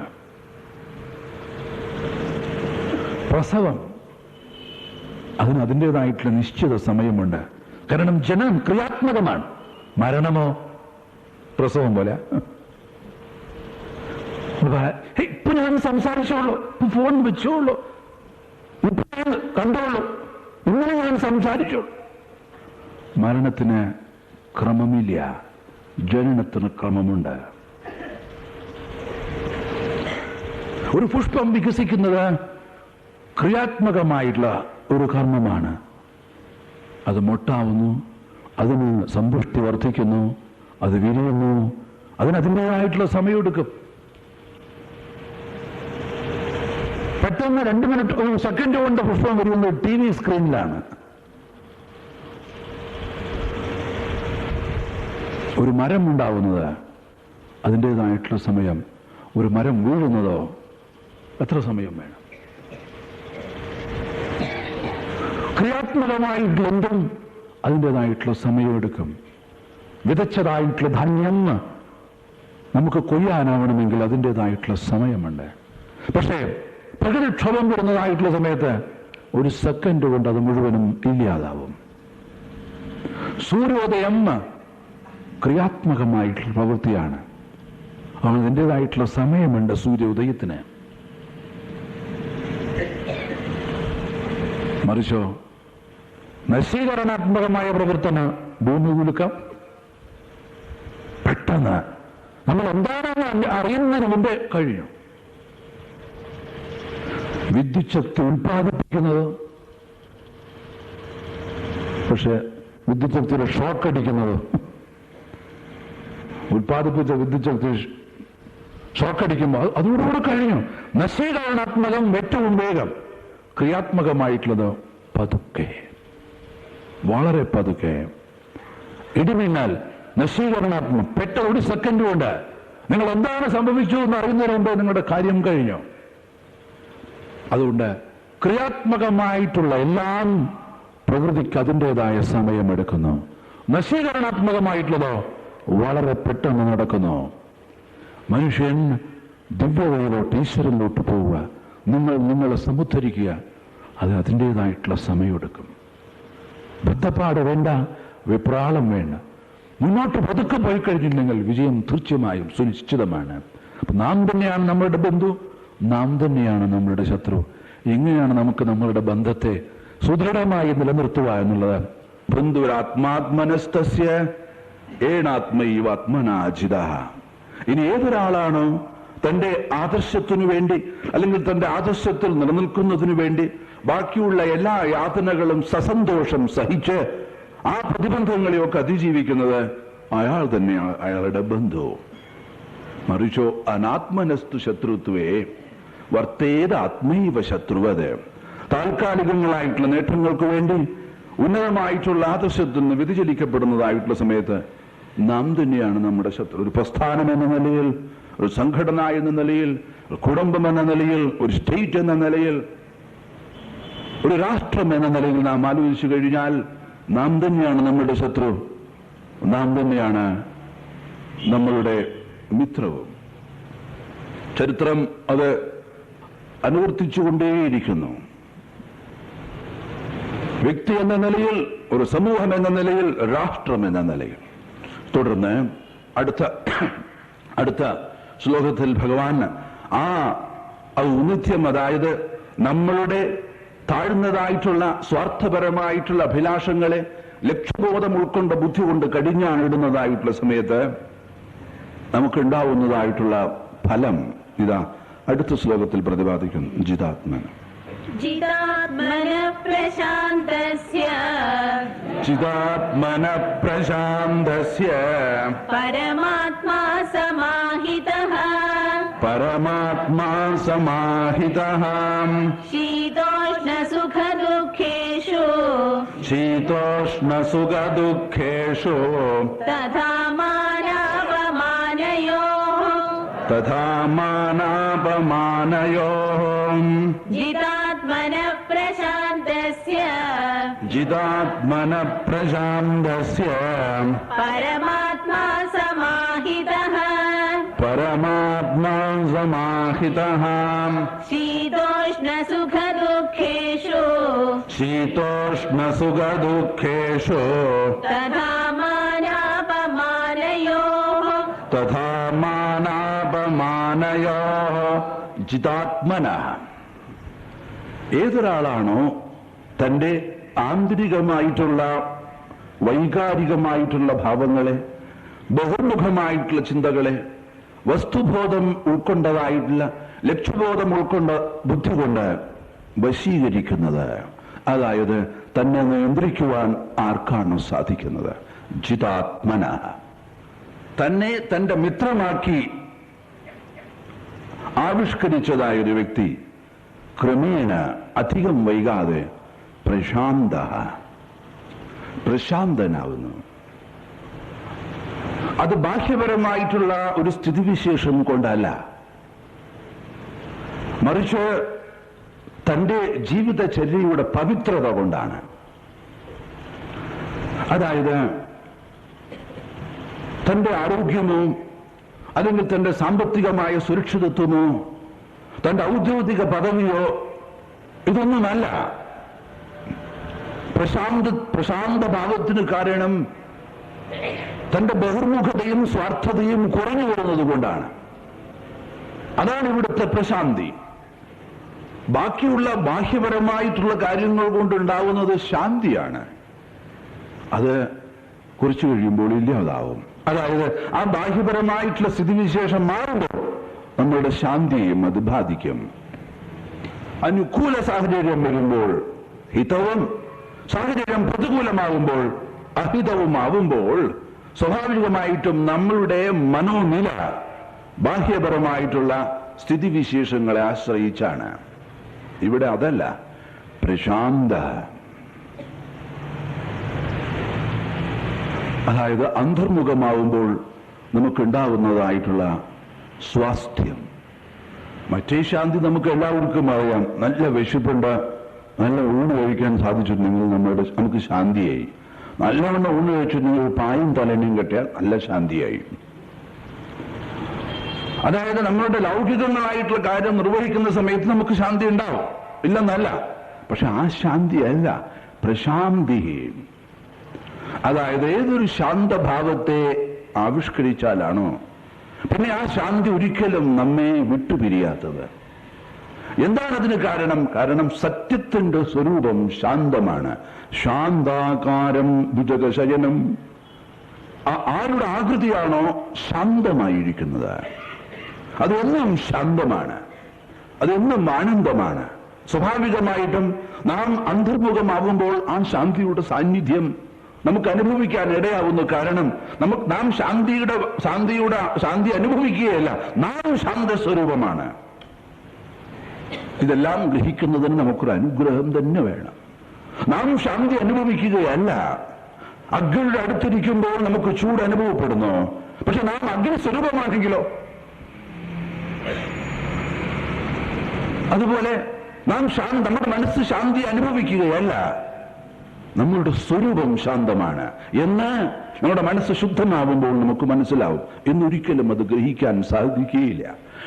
പ്രസവം അതിന് അതിൻ്റെതായിട്ടുള്ള നിശ്ചിത സമയമുണ്ട്. കാരണം ജനനം ക്രിയാത്മകമാണ്, മരണമോ പ്രസവം പോലെ. ഇപ്പൊ ഞാൻ സംസാരിച്ചോളൂ, ഫോൺ വെച്ചോളൂ, കണ്ടോളൂ, മുഴുവൻ സംസാരിച്ചു. മരണത്തിന് ക്രമമില്ല, ജനനത്തിന് ക്രമമുണ്ട്. ഒരു പുഷ്പം വികസിക്കുന്നത് ക്രിയാത്മകമായിട്ടുള്ള ഒരു കർമ്മമാണ്. അത് മൊട്ടാവുന്നു, അതിന് സമ്പുഷ്ടി വർദ്ധിക്കുന്നു, അത് വിരിയുന്നു, അതിനതിൻ്റെതായിട്ടുള്ള സമയമെടുക്കും. പെട്ടെന്ന് 2 മിനിറ്റ്, 1 സെക്കൻഡ് കൊണ്ട് പുഷ്പം വരുന്നത് TV സ്ക്രീനിലാണ്. ഒരു മരം ഉണ്ടാവുന്നത് അതിൻ്റെതായിട്ടുള്ള സമയം. ഒരു മരം വീഴുന്നതോ എത്ര സമയം വേണം? ക്രിയാത്മകമായിട്ടുള്ള എന്തും അതിൻ്റെതായിട്ടുള്ള സമയമെടുക്കും. വിതച്ചതായിട്ടുള്ള ധാന്യം നമുക്ക് കൊയ്യാനാവണമെങ്കിൽ അതിൻ്റെതായിട്ടുള്ള സമയമുണ്ട്. പക്ഷേ പ്രകൃതിക്ഷോഭം വരുന്നതായിട്ടുള്ള സമയത്ത് 1 സെക്കൻഡ് കൊണ്ട് അത് മുഴുവനും ഇല്ലാതാവും. സൂര്യോദയം ക്രിയാത്മകമായിട്ടുള്ള പ്രവൃത്തിയാണ്. അതിൻ്റെതായിട്ടുള്ള സമയമുണ്ട് സൂര്യോദയത്തിന്. മറിച്ചോ നശീകരണാത്മകമായ പ്രവർത്തനം ഭൂമി കുലുക്കം പെട്ടെന്ന് നമ്മൾ എന്താണെന്ന് അറിയുന്നതിന് മുമ്പേ കഴിഞ്ഞു. വിദ്യുത് ശക്തി ഉൽപ്പാദിപ്പിക്കുന്നത്, പക്ഷെ വിദ്യുത് ശക്തിയുടെ ഷോക്ക് അടിക്കുന്നത്, ഉൽപ്പാദിപ്പിച്ച വിദ്യുത് ശക്തി ഷോക്ക് അടിക്കുമ്പോൾ അതോടുകൂടെ കഴിഞ്ഞു. നശീകരണാത്മകം ഏറ്റവും വേഗം, ക്രിയാത്മകമായിട്ടുള്ളത് പതുക്കെ, വളരെ പതുക്കെ. ഇടിമിന്നൽ നശീകരണാത്മകം, പെട്ട 1 സെക്കൻഡ് കൊണ്ട് നിങ്ങൾ എന്താണ് സംഭവിച്ചു എന്ന് അറിയുന്നതിന് മുമ്പ് നിങ്ങളുടെ കാര്യം കഴിഞ്ഞു. അതുകൊണ്ട് ക്രിയാത്മകമായിട്ടുള്ള എല്ലാം പ്രകൃതിക്ക് അതിൻ്റെതായ സമയമെടുക്കുന്നു. നശീകരണാത്മകമായിട്ടുള്ളതോ വളരെ പെട്ടെന്ന് നടക്കുന്നു. മനുഷ്യൻ ദിവ്യതയിലോട്ട്, ഈശ്വരനിലോട്ട് പോവുക, നിങ്ങളെ സമുദ്ധരിക്കുക, അത് അതിൻ്റെതായിട്ടുള്ള സമയമെടുക്കും. ബദ്ധപ്പാട് വേണ്ട, വെപ്രാളം വേണ്ട. മുന്നോട്ട് പതുക്കെ പോയി കഴിഞ്ഞില്ലെങ്കിൽ വിജയം തീർച്ചയായും സുനിശ്ചിതമാണ്. നാം തന്നെയാണ് നമ്മളുടെ ബന്ധു, നാം തന്നെയാണ് നമ്മളുടെ ശത്രു. എങ്ങനെയാണ് നമുക്ക് നമ്മളുടെ ബന്ധത്തെ സുദൃഢമായി നിലനിർത്തുക എന്നുള്ളത്? ബന്ധുരാത്മാത്മനസ്തസ്യ ഏണാത്മൈവാത്മനാജിത. ഇനി ഏതൊരാളാണോ തന്റെ ആദർശത്തിനു വേണ്ടി, അല്ലെങ്കിൽ തന്റെ ആദർശത്തിൽ നിലനിൽക്കുന്നതിനു വേണ്ടി ബാക്കിയുള്ള എല്ലാ യാതനകളും സസന്തോഷം സഹിച്ച് ആ പ്രതിബന്ധങ്ങളെയൊക്കെ അതിജീവിക്കുന്നത്, അയാൾ തന്നെയാണ് അയാളുടെ ബന്ധു. മറിച്ചോ അനാത്മനസ്തു ശത്രുത്വേ വർത്തേത് ആത്മൈവ ശത്രുവത്. താൽക്കാലികങ്ങളായിട്ടുള്ള നേട്ടങ്ങൾക്ക് വേണ്ടി ഉന്നതമായിട്ടുള്ള ആദർശത്തിൽ നിന്ന് വ്യതിചലിക്കപ്പെടുന്നതായിട്ടുള്ള സമയത്ത് നാം തന്നെയാണ് നമ്മുടെ ശത്രു. ഒരു പ്രസ്ഥാനം എന്ന നിലയിൽ, ഒരു സംഘടന എന്ന നിലയിൽ, ഒരു കുടുംബം എന്ന നിലയിൽ, ഒരു സ്റ്റേറ്റ് എന്ന നിലയിൽ, ഒരു രാഷ്ട്രം എന്ന നിലയിൽ നാം ആലോചിച്ചു കഴിഞ്ഞാൽ നാം തന്നെയാണ് നമ്മുടെ ശത്രു, നാം തന്നെയാണ് നമ്മളുടെ മിത്രവും. ചരിത്രം അത് അനുവർത്തിച്ചുകൊണ്ടേയിരിക്കുന്നു. വ്യക്തി എന്ന നിലയിൽ, ഒരു സമൂഹം എന്ന നിലയിൽ, രാഷ്ട്രം എന്ന നിലയിൽ. തുടർന്ന് അടുത്ത ശ്ലോകത്തിൽ ഭഗവാൻ ആ ഔന്നിത്യം, അതായത് നമ്മളുടെ താഴ്ന്നതായിട്ടുള്ള സ്വാർത്ഥപരമായിട്ടുള്ള അഭിലാഷങ്ങളെ ലക്ഷ്യബോധം ഉൾക്കൊണ്ട ബുദ്ധി കൊണ്ട് കടിഞ്ഞാണിടുന്നതായിട്ടുള്ള സമയത്ത് നമുക്കുണ്ടാവുന്നതായിട്ടുള്ള ഫലം ഇതാ അടുത്ത ശ്ലോകത്തിൽ പ്രതിപാദിക്കുന്നു. ജിതാത്മന ജിതാത്മന പ്രശാന്തസ്യ ചിദാത്മന പ്രശാന്തസ്യ പരമാത്മാ സമാഹിതഃ പരമാത്മാ സമാഹിതഃ ശീതോഷ്ണ സുഖ ദുഃഖേഷു ശീതോഷ്ണ സുഖ ദുഃഖേഷു തഥാ മാനാപമാനയോഃ ജിതാത്മന പ്രശാന്തസ്യ ജിതാത്മന പ്രശാന്തസ്യ പരമാത്മാ സമാഹിതഃ പരമാത്മാ സമാഹിതഃ ശീതോഷ്ണ സുഖ ദുഃഖേഷു ശീതോഷ്ണ സുഖ ദുഃഖേഷു തഥാ മാനാപമാനയോഃ തഥാ മാനാപമാനയോഃ ജിതാത്മന. ഏതൊരാളാണോ തന്റെ ആന്തരികമായിട്ടുള്ള വൈകാരികമായിട്ടുള്ള ഭാവങ്ങളെ, ബഹുമുഖമായിട്ടുള്ള ചിന്തകളെ, വസ്തുബോധം ഉൾക്കൊണ്ടതായിട്ടുള്ള ലക്ഷ്യബോധം ഉൾക്കൊണ്ട ബുദ്ധി കൊണ്ട് വശീകരിക്കുന്നത്. അതായത് തന്നെ നിയന്ത്രിക്കുവാൻ ആർക്കാണ് സാധിക്കുന്നത്? ജിതാത്മന. തന്നെ തന്റെ മിത്രമാക്കി ആവിഷ്കരിച്ചതായ ഒരു വ്യക്തി ക്രമേണ അധികം വൈകാതെ പ്രശാന്തനാവുന്നു. അത് ബാഹ്യപരമായിട്ടുള്ള ഒരു സ്ഥിതിവിശേഷം കൊണ്ടല്ല, മറിച്ച് തന്റെ ജീവിതചര്യയുടെ പവിത്രത കൊണ്ടാണ്. അതായത് തന്റെ ആരോഗ്യമോ അല്ലെങ്കിൽ തന്റെ സാമ്പത്തികമായ സുരക്ഷിതത്വമോ തന്റെ ഔദ്യോഗിക പദവിയോ ഇതൊന്നുമല്ല. പ്രശാന്ത ഭാവത്തിന് കാരണം തന്റെ ബഹിർമുഖതയും സ്വാർത്ഥതയും കുറഞ്ഞു വരുന്നത് കൊണ്ടാണ്. അതാണ് ഇവിടുത്തെ പ്രശാന്തി. ബാക്കിയുള്ള ബാഹ്യപരമായിട്ടുള്ള കാര്യങ്ങൾ കൊണ്ടുണ്ടാവുന്നത് ശാന്തിയാണ്. അത് കുറച്ചു കഴിയുമ്പോൾ ഇല്ലാതാവും. അതായത് ആ ബാഹ്യപരമായിട്ടുള്ള സ്ഥിതിവിശേഷം മാറുമ്പോൾ നമ്മളുടെ ശാന്തിയും അത് ബാധിക്കും. അനുകൂല സാഹചര്യം വരുമ്പോൾ ഹിതവും, സാഹചര്യം പ്രതികൂലമാകുമ്പോൾ അഹിതവുമാവുമ്പോൾ സ്വാഭാവികമായിട്ടും നമ്മളുടെ മനോനില ബാഹ്യപരമായിട്ടുള്ള സ്ഥിതിവിശേഷങ്ങളെ ആശ്രയിച്ചാണ്. ഇവിടെ അതല്ല, പ്രശാന്ത. അതായത് അന്തർമുഖമാവുമ്പോൾ നമുക്കുണ്ടാവുന്നതായിട്ടുള്ള സ്വാസ്ഥ്യം. മറ്റേ ശാന്തി നമുക്ക് എല്ലാവർക്കും അറിയാം. നല്ല വിശപ്പുണ്ട്, നല്ല ഊണ് കഴിക്കാൻ സാധിച്ചിട്ടുണ്ടെങ്കിൽ നമുക്ക് ശാന്തിയായി. നല്ലവണ്ണം ഊണ് കഴിച്ചിട്ടുണ്ടെങ്കിൽ പായും തലനെയും കെട്ടിയാൽ നല്ല ശാന്തിയായി. അതായത് നമ്മളുടെ ലൗകികങ്ങളായിട്ടുള്ള കാര്യം നിർവഹിക്കുന്ന സമയത്ത് നമുക്ക് ശാന്തി ഉണ്ടാവും, ഇല്ലെന്നല്ല. പക്ഷെ ആ ശാന്തിയല്ല പ്രശാന്തി. അതായത് ഏതൊരു ശാന്തഭാവത്തെ ആവിഷ്കരിച്ചാലാണോ പിന്നെ ആ ശാന്തി ഒരിക്കലും നമ്മെ വിട്ടുപിരിയാത്തത്. എന്താണ് അതിന് കാരണം? കാരണം സത്യത്തിന്റെ സ്വരൂപം ശാന്തമാണ്. ശാന്താകാരം ഭുജഗശയനം. ആരുടെ ആകൃതിയാണോ ശാന്തമായിരിക്കുന്നത് അതെന്നും ശാന്തമാണ്, അതെന്നും ആനന്ദമാണ്. സ്വാഭാവികമായിട്ടും നാം അന്തർമുഖമാകുമ്പോൾ ആ ശാന്തിയുടെ സാന്നിധ്യം നമുക്ക് അനുഭവിക്കാൻ ഇടയാവുന്നു. കാരണം നാം ശാന്തി അനുഭവിക്കുകയല്ല, നാം ശാന്ത സ്വരൂപമാണ്. ഇതെല്ലാം ഗ്രഹിക്കുന്നതിന് നമുക്കൊരു അനുഗ്രഹം തന്നെ വേണം. നാം ശാന്തി അനുഭവിക്കുകയല്ല. അഗ്നിയുടെ അടുത്തിരിക്കുമ്പോൾ നമുക്ക് ചൂട് അനുഭവപ്പെടുന്നു. പക്ഷെ നാം അഗ്നി സ്വരൂപമാണെങ്കിലോ? അതുപോലെ നമ്മുടെ മനസ്സ് ശാന്തി അനുഭവിക്കുകയല്ല, നമ്മളുടെ സ്വരൂപം ശാന്തമാണ് എന്ന് നമ്മുടെ മനസ്സ് ശുദ്ധമാവുമ്പോൾ നമുക്ക് മനസ്സിലാവും. എന്നൊരിക്കലും അത് ഗ്രഹിക്കാൻ സാധിക്കുകയില്ല.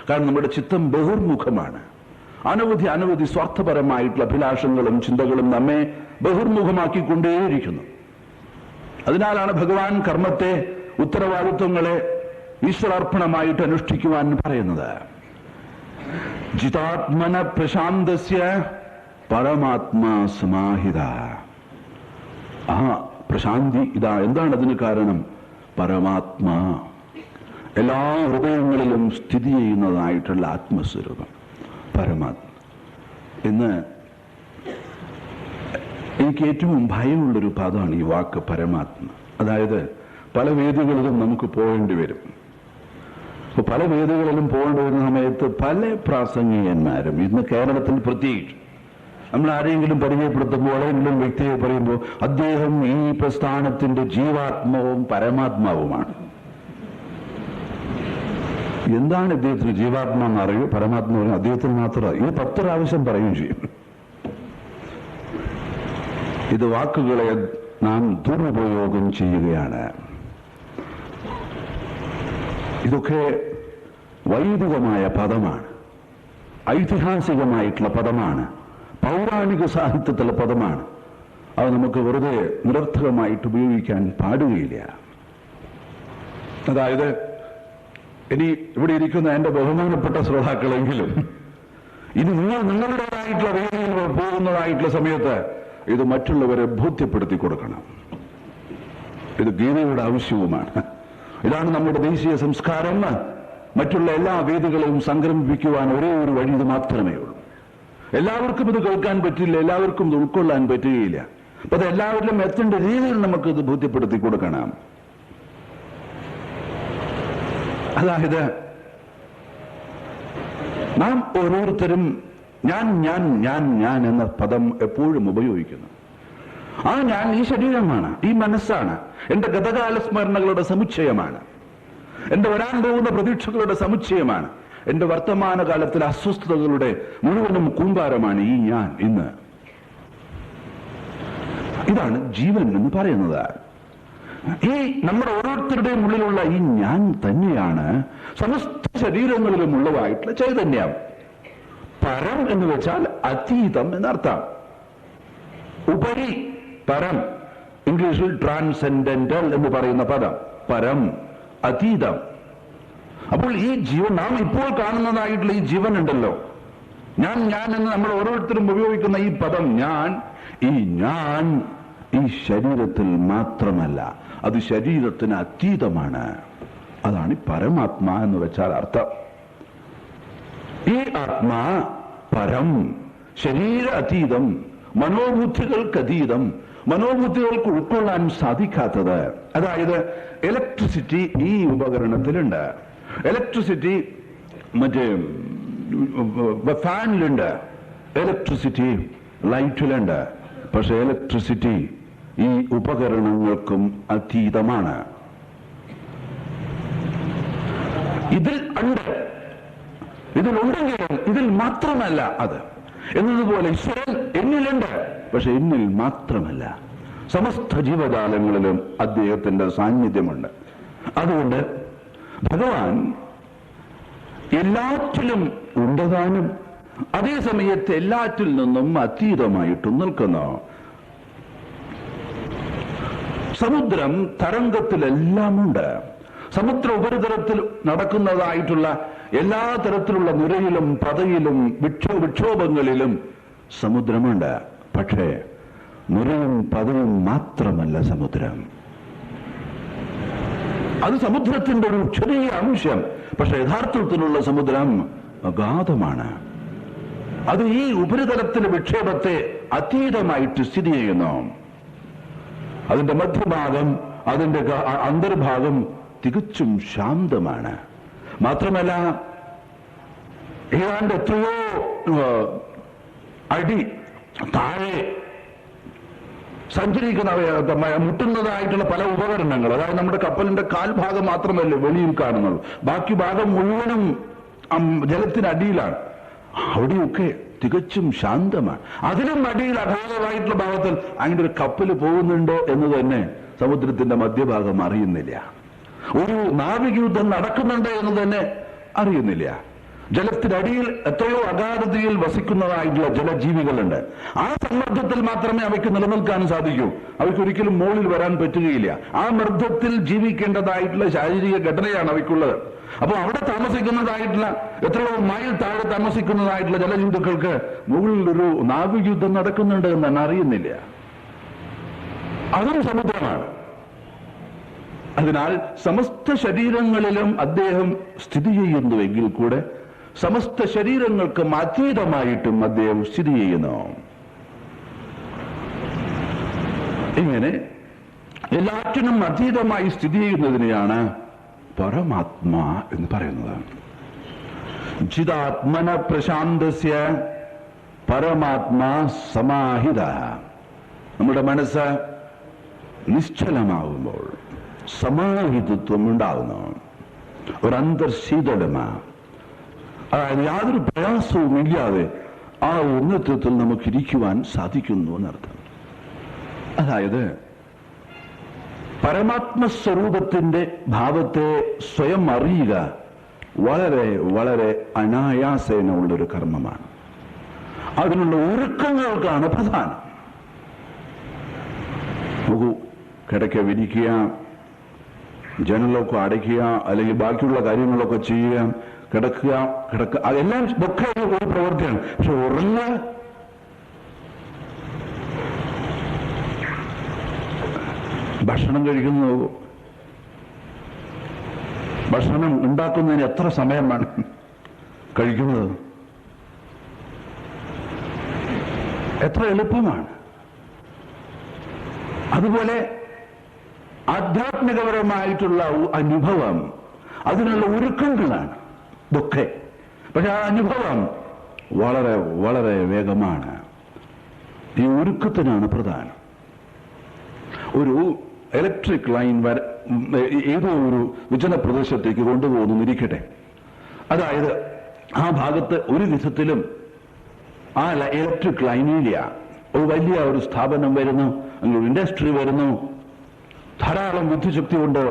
കാരണം നമ്മുടെ ചിത്തം ബഹിർമുഖമാണ്. അനവധി സ്വാർത്ഥപരമായിട്ടുള്ള അഭിലാഷങ്ങളും ചിന്തകളും നമ്മെ ബഹിർമുഖമാക്കിക്കൊണ്ടേയിരിക്കുന്നു. അതിനാലാണ് ഭഗവാൻ കർമ്മത്തെ, ഉത്തരവാദിത്വങ്ങളെ ഈശ്വരാർപ്പണമായിട്ട് അനുഷ്ഠിക്കുവാൻ പറയുന്നത്. ജിതാത്മന പ്രശാന്തസ്യ പരമാത്മാ സമാഹിത. ആ പ്രശാന്തി ഇതാ. എന്താണ് അതിന് കാരണം? പരമാത്മാ, എല്ലാ ഹൃദയങ്ങളിലും സ്ഥിതി ചെയ്യുന്നതായിട്ടുള്ള ആത്മസ്വരൂപം പരമാത്മ. ഇന്ന് എനിക്ക് ഏറ്റവും ഭയമുള്ളൊരു പദമാണ് ഈ വാക്ക് പരമാത്മ. അതായത് പല വേദികളിലും നമുക്ക് പോകേണ്ടി വരും. അപ്പോൾ പല വേദികളിലും പോകേണ്ടി വരുന്ന സമയത്ത് പല പ്രാസംഗികന്മാരും, ഇന്ന് കേരളത്തിൽ പ്രത്യേകിച്ച്, നമ്മൾ ആരെങ്കിലും പരിചയപ്പെടുത്തുമ്പോൾ ഏതെങ്കിലും വ്യക്തിയെ പറയുമ്പോൾ അദ്ദേഹം ഈ പ്രസ്ഥാനത്തിന്റെ ജീവാത്മാവും പരമാത്മാവുമാണ്. എന്താണ് ഇദ്ദേഹത്തിന് ജീവാത്മാന്ന് അറിയൂ, പരമാത്മാവ് അദ്ദേഹത്തിന് മാത്രം ഇത് 10 പ്രാവശ്യം പറയുകയും ചെയ്യും. ഇത് വാക്കുകളെ നാം ദുരുപയോഗം ചെയ്യുകയാണ്. ഇതൊക്കെ വൈദികമായ പദമാണ്, ഐതിഹാസികമായിട്ടുള്ള പദമാണ്, പൗരാണിക സാഹിത്യത്തിലെ പദമാണ്. അത് നമുക്ക് വെറുതെ നിരർത്ഥകമായിട്ട് ഉപയോഗിക്കാൻ പാടുകയില്ല. അതായത് ഇനി ഇവിടെ ഇരിക്കുന്ന എന്റെ ബഹുമാനപ്പെട്ട ശ്രോതാക്കളെങ്കിലും ഇനി നിങ്ങളുടേതായിട്ടുള്ള വേദിയിൽ പോകുന്നതായിട്ടുള്ള സമയത്ത് ഇത് മറ്റുള്ളവരെ ബോധ്യപ്പെടുത്തി കൊടുക്കണം. ഇത് ഗീതയുടെ ആവശ്യവുമാണ്. ഇതാണ് നമ്മുടെ ദേശീയ സംസ്കാരം. മറ്റുള്ള എല്ലാ വേദികളെയും സംക്രമിപ്പിക്കുവാൻ ഒരേ ഒരു വഴി ഇത് മാത്രമേ ഉള്ളൂ. എല്ലാവർക്കും ഇത് കേൾക്കാൻ പറ്റില്ല, എല്ലാവർക്കും ഇത് ഉൾക്കൊള്ളാൻ പറ്റുകയില്ല. അപ്പൊ അത് എല്ലാവരിലും എത്തേണ്ട രീതിയിൽ നമുക്ക് ഇത് ബോധ്യപ്പെടുത്തി കൊടുക്കണം. അതായത് നാം ഓരോരുത്തരും ഞാൻ ഞാൻ ഞാൻ ഞാൻ എന്ന പദം എപ്പോഴും ഉപയോഗിക്കുന്നു. ആ ഞാൻ ഈ ശരീരമാണ്, ഈ മനസ്സാണ്, എന്റെ ഗതകാല സ്മരണകളുടെ സമുച്ചയമാണ്, എന്റെ വരാൻ പോകുന്ന പ്രതീക്ഷകളുടെ സമുച്ചയമാണ്, എന്റെ വർത്തമാനകാലത്തിലെ അസ്വസ്ഥതകളുടെ മുഴുവനും കൂമ്പാരമാണ് ഈ ഞാൻ ഇന്ന്. ഇതാണ് ജീവൻ എന്ന് പറയുന്നത്. ഈ നമ്മുടെ ഓരോരുത്തരുടെയും ഉള്ളിലുള്ള ഈ ഞാൻ തന്നെയാണ് സമസ്ത ശരീരങ്ങളിലും ഉള്ളതായിട്ടുള്ള ചൈതന്യം. പരം എന്ന് വെച്ചാൽ അതീതം എന്നർത്ഥം. ഉപരി പരം, ഇംഗ്ലീഷിൽ ട്രാൻസെൻഡന്റൽ എന്ന് പറയുന്ന പദം. പരം, അതീതം. അപ്പോൾ ഈ ജീവൻ, നാം ഇപ്പോൾ കാണുന്നതായിട്ടുള്ള ഈ ജീവൻ ഉണ്ടല്ലോ, ഞാൻ ഞാൻ എന്ന് നമ്മൾ ഓരോരുത്തരും ഉപയോഗിക്കുന്ന ഈ പദം ഞാൻ, ഈ ഞാൻ ഈ ശരീരത്തിൽ മാത്രമല്ല, അത് ശരീരത്തിന് അതീതമാണ്. അതാണ് ഈ പരമാത്മാ എന്ന് വെച്ചാൽ അർത്ഥം. ഈ ആത്മാ പരം, ശരീര അതീതം, മനോബുദ്ധികൾക്ക് അതീതം, മനോബുദ്ധികൾക്ക് ഉൾക്കൊള്ളാൻ സാധിക്കാത്തത്. അതായത് ഇലക്ട്രിസിറ്റി ഈ ഉപകരണത്തിലുണ്ട്, ഇലക്ട്രിസിറ്റി മറ്റേ ഫാനിലുണ്ട്, ഇലക്ട്രിസിറ്റി ലൈറ്റിലുണ്ട്. പക്ഷെ ഇലക്ട്രിസിറ്റി ഈ ഉപകരണങ്ങൾക്കും അതീതമാണ്. ഇതിൽ ഉണ്ട്, ഇതിലുണ്ടെങ്കിലും ഇതിൽ മാത്രമല്ല അത്. എന്നതുപോലെ ഈശ്വരൻ എന്നിലുണ്ട്, പക്ഷെ എന്നിൽ മാത്രമല്ല, സമസ്ത ജീവജാലങ്ങളിലും അദ്ദേഹത്തിന്റെ സാന്നിധ്യമുണ്ട്. അതുകൊണ്ട് ഭഗവാൻ എല്ലാറ്റിലും ഉണ്ടതാനും അതേ സമയത്ത് എല്ലാറ്റിൽ നിന്നും അതീതമായിട്ടും നിൽക്കുന്നു. സമുദ്രം തരംഗത്തിലെല്ലാം ഉണ്ട്. സമുദ്ര ഉപരിതലത്തിൽ നടക്കുന്നതായിട്ടുള്ള എല്ലാ തരത്തിലുള്ള നുരയിലും പതയിലും വിക്ഷോഭങ്ങളിലും സമുദ്രമുണ്ട്. പക്ഷേ നുരയും പതയും മാത്രമല്ല സമുദ്രം. അത് സമുദ്രത്തിന്റെ ഒരു ചെറിയ അംശം. പക്ഷെ യഥാർത്ഥത്തിലുള്ള സമുദ്രം അഗാധമാണ്. അത് ഈ ഉപരിതലത്തിലെ വിക്ഷേപത്തെ അതീതമായിട്ട് സ്ഥിതി ചെയ്യുന്നു. അതിന്റെ മധ്യഭാഗം, അതിന്റെ അന്തർഭാഗം തികച്ചും ശാന്തമാണ്. മാത്രമല്ല ഏതാണ്ട് എത്രയോ അടി താഴെ സഞ്ചരിക്കുന്ന മുട്ടുന്നതായിട്ടുള്ള പല ഉപകരണങ്ങൾ, അതായത് നമ്മുടെ കപ്പലിന്റെ കാൽഭാഗം മാത്രമല്ല വെളിയിൽ കാണുന്നുള്ളൂ, ബാക്കി ഭാഗം മുഴുവനും ജലത്തിനടിയിലാണ്. അവിടെയൊക്കെ തികച്ചും ശാന്തമാണ്. അതിനും അടിയിൽ അഗാധമായിട്ടുള്ള ഭാഗത്തിൽ അങ്ങനെ ഒരു കപ്പൽ പോകുന്നുണ്ടോ എന്ന് തന്നെ സമുദ്രത്തിന്റെ മധ്യഭാഗം അറിയുന്നില്ല. ഒരു നാവികയുദ്ധം നടക്കുന്നുണ്ട് എന്ന് തന്നെ അറിയുന്നില്ല. ജലത്തിനടിയിൽ എത്രയോ അഗാധതയിൽ വസിക്കുന്നതായിട്ടുള്ള ജലജീവികളുണ്ട്. ആ സമ്മർദ്ദത്തിൽ മാത്രമേ അവയ്ക്ക് നിലനിൽക്കാൻ സാധിക്കൂ. അവയ്ക്ക് ഒരിക്കലും മുകളിൽ വരാൻ പറ്റുകയില്ല. ആ മർദ്ദത്തിൽ ജീവിക്കേണ്ടതായിട്ടുള്ള ശാരീരിക ഘടനയാണ് അവയ്ക്കുള്ളത്. അപ്പോൾ അവിടെ താമസിക്കുന്നതായിട്ടുള്ള എത്രയോ മൈൽ താഴെ താമസിക്കുന്നതായിട്ടുള്ള ജലജന്തുക്കൾക്ക് മുകളിൽ ഒരു നാവികയുദ്ധം നടക്കുന്നുണ്ട് എന്ന് തന്നെ അറിയുന്നില്ല. അതും സമുദ്രമാണ്. അതിനാൽ സമസ്ത ശരീരങ്ങളിലും അദ്ദേഹം സ്ഥിതി ചെയ്യുന്നുവെങ്കിൽ കൂടെ സമസ്ത ശരീരങ്ങൾക്ക് അതീതമായിട്ടും അദ്ദേഹം സ്ഥിതി ചെയ്യുന്നു. ഇങ്ങനെ എല്ലാറ്റിനും അതീതമായി സ്ഥിതി ചെയ്യുന്നതിനെയാണ് പരമാത്മാ എന്ന് പറയുന്നത്. ജിതാത്മന പ്രശാന്തസ്യ പരമാത്മാ സമാഹിത. നമ്മുടെ മനസ്സ് നിശ്ചലമാകുമ്പോൾ സമാഹിതത്വം ഉണ്ടാകുന്നു, ഒരു അന്തർശീതളമ. അതായത് യാതൊരു പ്രയാസവും ഇല്ലാതെ ആ ഉന്നതത്തിൽ നമുക്ക് ഇരിക്കുവാൻ സാധിക്കുന്നു എന്നർത്ഥം. അതായത് പരമാത്മസ്വരൂപത്തിന്റെ ഭാവത്തെ സ്വയം അറിയുക വളരെ വളരെ അനായാസേന ഉള്ളൊരു കർമ്മമാണ്. അതിനുള്ള ഒരുക്കങ്ങൾക്കാണ് പ്രധാനം. നോക്കൂ, കിടക്ക വിരിക്കുക, ജനലൊക്കെ അടയ്ക്കുക, അല്ലെങ്കിൽ ബാക്കിയുള്ള കാര്യങ്ങളൊക്കെ ചെയ്യുക, കിടക്കുക, അതെല്ലാം ഒക്കെ ഒരു പ്രവൃത്തിയാണ്. പക്ഷെ ഉറങ്ങുക, ഭക്ഷണം കഴിക്കുന്നത്, ഭക്ഷണം ഉണ്ടാക്കുന്നതിന് എത്ര സമയം വേണം? കഴിക്കുന്നത് എത്ര എളുപ്പമാണ്. അതുപോലെ ആധ്യാത്മികപരമായിട്ടുള്ള അനുഭവം, അതിനുള്ള ഒരുക്കങ്ങളാണ് ഇതൊക്കെ. പക്ഷെ ആ അനുഭവം വളരെ വളരെ വേഗമാണ്. ഈ ഒരുക്കത്തിനാണ് പ്രധാനം. ഒരു ഇലക്ട്രിക് ലൈൻ ഏതോ ഒരു വിജന പ്രദേശത്തേക്ക് കൊണ്ടുപോകുന്നിരിക്കട്ടെ. അതായത് ആ ഭാഗത്ത് ഒരു വിധത്തിലും ആ ഇലക്ട്രിക് ലൈനില്ല. ഒരു വലിയ ഒരു സ്ഥാപനം വരുന്നു, ഒരു ഇൻഡസ്ട്രി വരുന്നു, ധാരാളം ബുദ്ധിശക്തി കൊണ്ട്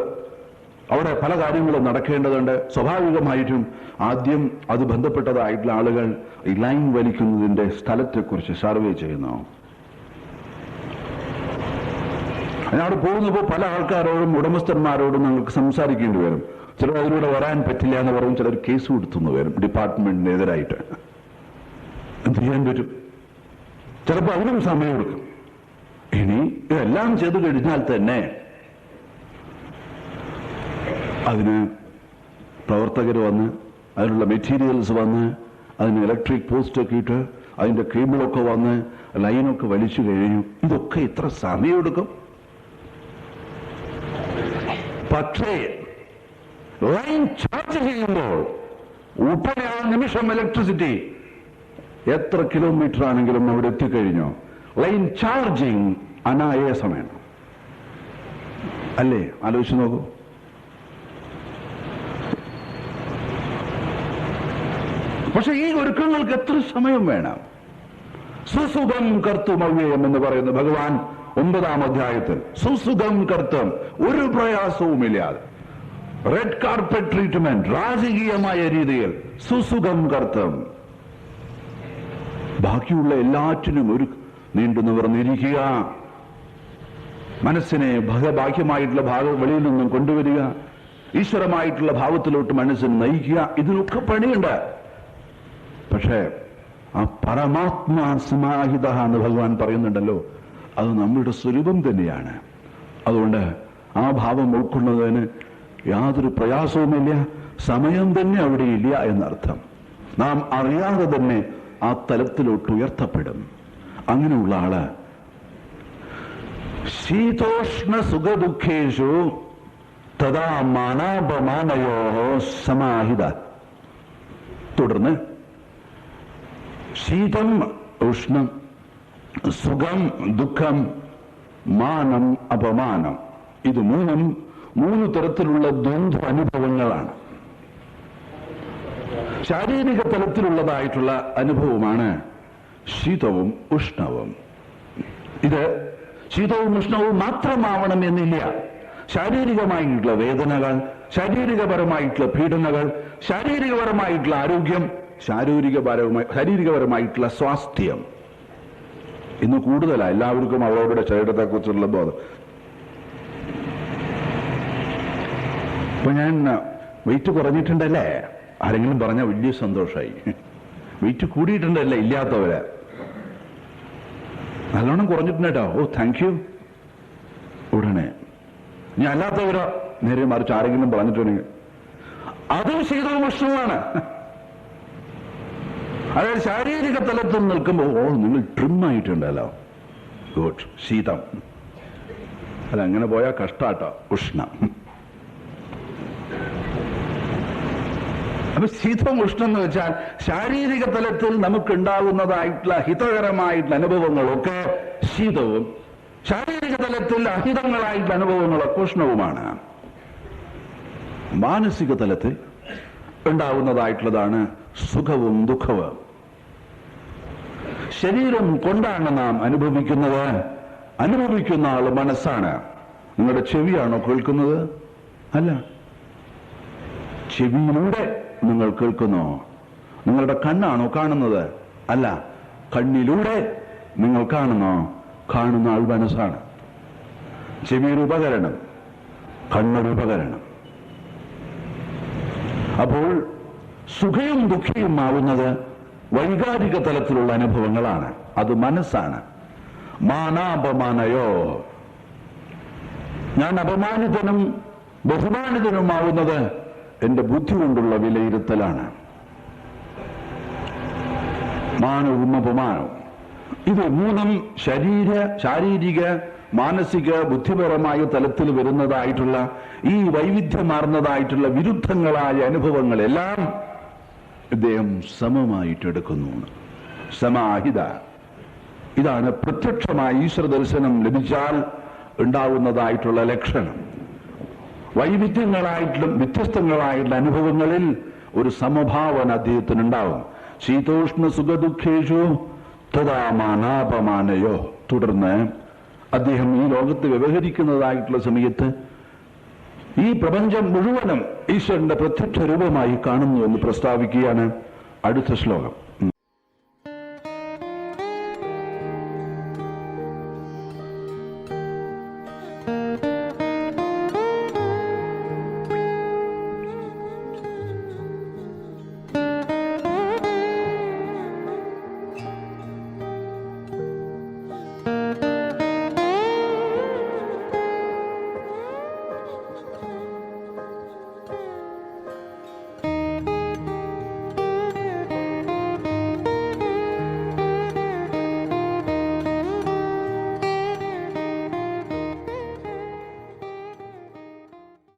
അവിടെ പല കാര്യങ്ങളും നടക്കേണ്ടതുണ്ട്. സ്വാഭാവികമായിട്ടും ആദ്യം അത് ബന്ധപ്പെട്ടതായിട്ടുള്ള ആളുകൾ ഈ ലൈൻ വലിക്കുന്നതിന്റെ സ്ഥലത്തെക്കുറിച്ച് സർവേ ചെയ്യുന്നു. അവിടെ പോകുന്നപ്പോൾ പല ആൾക്കാരോടും ഉടമസ്ഥന്മാരോടും നിങ്ങൾക്ക് സംസാരിക്കേണ്ടി വരും. ചിലർ അതിലൂടെ വരാൻ പറ്റില്ല എന്ന് പറയും, ചിലർ കേസ് കൊടുത്തുനിന്ന് വരും ഡിപ്പാർട്ട്മെന്റിനെതിരായിട്ട്. എന്ത് ചെയ്യാൻ പറ്റും? ചിലപ്പോൾ അതിനും സമയമെടുക്കും. ഇനി ഇതെല്ലാം ചെയ്തു കഴിഞ്ഞാൽ തന്നെ അതിന് പ്രവർത്തകർ വന്ന്, അതിനുള്ള മെറ്റീരിയൽസ് വന്ന്, അതിന് ഇലക്ട്രിക് പോസ്റ്റൊക്കെ ഇട്ട്, അതിന്റെ കേബിളൊക്കെ വന്ന്, ലൈനൊക്കെ വലിച്ചു കഴിഞ്ഞു. ഇതൊക്കെ ഇത്ര സമയമെടുക്കും. പക്ഷേ ലൈൻ ചാർജ് ചെയ്യുമ്പോൾ ഉടനെ ആ നിമിഷം ഇലക്ട്രിസിറ്റി എത്ര കിലോമീറ്റർ ആണെങ്കിലും അവിടെ എത്തിക്കഴിഞ്ഞോ. Line charging അനായാസമാണ്. അല്ലേ? ആലോചിച്ച് നോക്കൂ. പക്ഷെ ഈ ഒരുക്കങ്ങൾക്ക് എത്ര സമയം വേണം? സുസുഖം കർത്തും അവ്യയം എന്ന് പറയുന്ന ഭഗവാൻ 9-ാം അധ്യായത്തിൽ സുസുഖം കർത്തം, ഒരു പ്രയാസവുമില്ലാതെ റെഡ് കാർപ്പറ്റ് ട്രീറ്റ്മെന്റ്, രാജകീയമായ രീതിയിൽ സുസുഖം കർത്തം. ബാക്കിയുള്ള എല്ലാറ്റിനും ഒരു നീണ്ടു നിവർന്നിരിക്കുക, മനസ്സിനെ ബാഹ്യമായിട്ടുള്ള ഭാഗം വെളിയിൽ നിന്നും കൊണ്ടുവരിക, ഈശ്വരമായിട്ടുള്ള ഭാവത്തിലോട്ട് മനസ്സിനെ നയിക്കുക. ഇതിനൊക്കെ പണിയുണ്ട്. പക്ഷേ ആ പരമാത്മാ സമാഹിത എന്ന് ഭഗവാൻ പറയുന്നുണ്ടല്ലോ, അത് നമ്മുടെ സ്വരൂപം തന്നെയാണ്. അതുകൊണ്ട് ആ ഭാവം ഉൾക്കൊള്ളുന്നതിന് യാതൊരു പ്രയാസവുമില്ല, സമയം തന്നെ അവിടെയില്ല എന്നർത്ഥം. നാം അറിയാതെ തന്നെ ആ തലത്തിലോട്ട് ഉയർത്തപ്പെടും. അങ്ങനെയുള്ള ആള് ശീതോഷ്ണ സുഖദുഃഖേഷു തഥാ മാനാപമാനയോ സമാഹിത. തുടർന്ന് ശീതം ഉഷ്ണം, സുഖം ദുഃഖം, മാനം അപമാനം, ഇത് മൂന്ന് തരത്തിലുള്ള ദ്വന്ദ്വ അനുഭവങ്ങളാണ്. ശാരീരിക തലത്തിലുള്ളതായിട്ടുള്ള അനുഭവമാണ് ശീതവും ഉഷ്ണവും. ഇത് ശീതവും ഉഷ്ണവും മാത്രമാവണമെന്നില്ല. ശാരീരികമായിട്ടുള്ള വേദനകൾ, ശാരീരികപരമായിട്ടുള്ള പീഡനങ്ങൾ, ശാരീരികപരമായിട്ടുള്ള ആരോഗ്യം, ശാരീരികപരമായിട്ടുള്ള സ്വാസ്ഥ്യം, ഇന്ന് കൂടുതലാണ് എല്ലാവർക്കും അവരവരുടെ ശരീരത്തെക്കുറിച്ചുള്ള ബോധം. ഇപ്പൊ ഞാൻ വെയിറ്റ് കുറഞ്ഞിട്ടുണ്ടല്ലേ, ആരെങ്കിലും പറഞ്ഞാൽ വലിയ സന്തോഷമായി. വെയിറ്റ് കൂടിയിട്ടുണ്ടല്ലേ ഇല്ലാത്തവരെ, നല്ലോണം കുറഞ്ഞിട്ടുണ്ട് കേട്ടോ, ഓ താങ്ക് യു. ഉടനെ ഇനി അല്ലാത്തവരോ നേരെ മറിച്ച് ആരെങ്കിലും പറഞ്ഞിട്ടുണ്ടെങ്കിൽ അതും ശീതവും ഉഷ്ണവുമാണ്. അതായത് ശാരീരിക തലത്തിൽ നിൽക്കുമ്പോൾ ഓ നിങ്ങൾ ട്രിം ആയിട്ടുണ്ടല്ലോ, ഗുഡ്, ശീതം. അല്ല അങ്ങനെ പോയാൽ കഷ്ടാട്ടോ, ഉഷ്ണം. അപ്പൊ ശീതം ഉഷ്ണം എന്ന് വെച്ചാൽ ശാരീരിക തലത്തിൽ നമുക്കുണ്ടാകുന്നതായിട്ടുള്ള ഹിതകരമായിട്ടുള്ള അനുഭവങ്ങളൊക്കെ ശീതവും, ശാരീരിക തലത്തിൽ അഹിതങ്ങളായിട്ടുള്ള അനുഭവങ്ങളൊക്കെ ഉഷ്ണവുമാണ്. മാനസിക തലത്തിൽ ഉണ്ടാകുന്നതായിട്ടുള്ളതാണ് സുഖവും ദുഃഖവും. ശരീരം കൊണ്ടാണ് നാം അനുഭവിക്കുന്നത്, അനുഭവിക്കുന്ന ആള് മനസ്സാണ്. നിങ്ങളുടെ ചെവിയാണോ കേൾക്കുന്നത്? അല്ല. ചെവിയിലൂടെ നിങ്ങൾ കേൾക്കുന്നോ? നിങ്ങളുടെ കണ്ണാണോ കാണുന്നത്? അല്ല. കണ്ണിലൂടെ നിങ്ങൾ കാണുന്നോ? കാണുന്ന ആൾ മനസ്സാണ്. ചെവിയൊരു ഉപകരണം, കണ്ണൊരു ഉപകരണം. അപ്പോൾ സുഖയും ദുഃഖയും ആവുന്നത് വൈകാരിക തലത്തിലുള്ള അനുഭവങ്ങളാണ്. അത് മനസ്സാണ്. മാനാപമാനയോ, ഞാൻ അപമാനിതനും ബഹുമാനിതനുമാവുന്നത് എന്റെ ബുദ്ധി കൊണ്ടുള്ള വിലയിരുത്തലാണ്. മാനവും അപമാനവും ഇത് മൂന്നും ശാരീരിക മാനസിക ബുദ്ധിപരമായ തലത്തിൽ വരുന്നതായിട്ടുള്ള ഈ വൈവിധ്യമാർന്നതായിട്ടുള്ള വിരുദ്ധങ്ങളായ അനുഭവങ്ങളെല്ലാം ഇദ്ദേഹം സമമായിട്ടെടുക്കുന്നു. സമാഹിത. ഇതാണ് പ്രത്യക്ഷമായ ഈശ്വര ദർശനം ലഭിച്ചാൽ ഉണ്ടാവുന്നതായിട്ടുള്ള ലക്ഷണം. വൈവിധ്യങ്ങളായിട്ടുള്ള വ്യത്യസ്തങ്ങളായിട്ടുള്ള അനുഭവങ്ങളിൽ ഒരു സമഭാവന അദ്ദേഹത്തിനുണ്ടാവും. ശീതോഷ്ണ സുഖദുഃഖേഷു തഥാ മാനാപമാനയോ. തുടർന്ന് അദ്ദേഹം ഈ ലോകത്ത് വ്യവഹരിക്കുന്നതായിട്ടുള്ള സമയത്ത് ഈ പ്രപഞ്ചം മുഴുവനും ഈശ്വരന്റെ പ്രത്യക്ഷ രൂപമായി കാണുന്നു എന്ന് പ്രസ്താവിക്കുകയാണ് അടുത്ത ശ്ലോകം.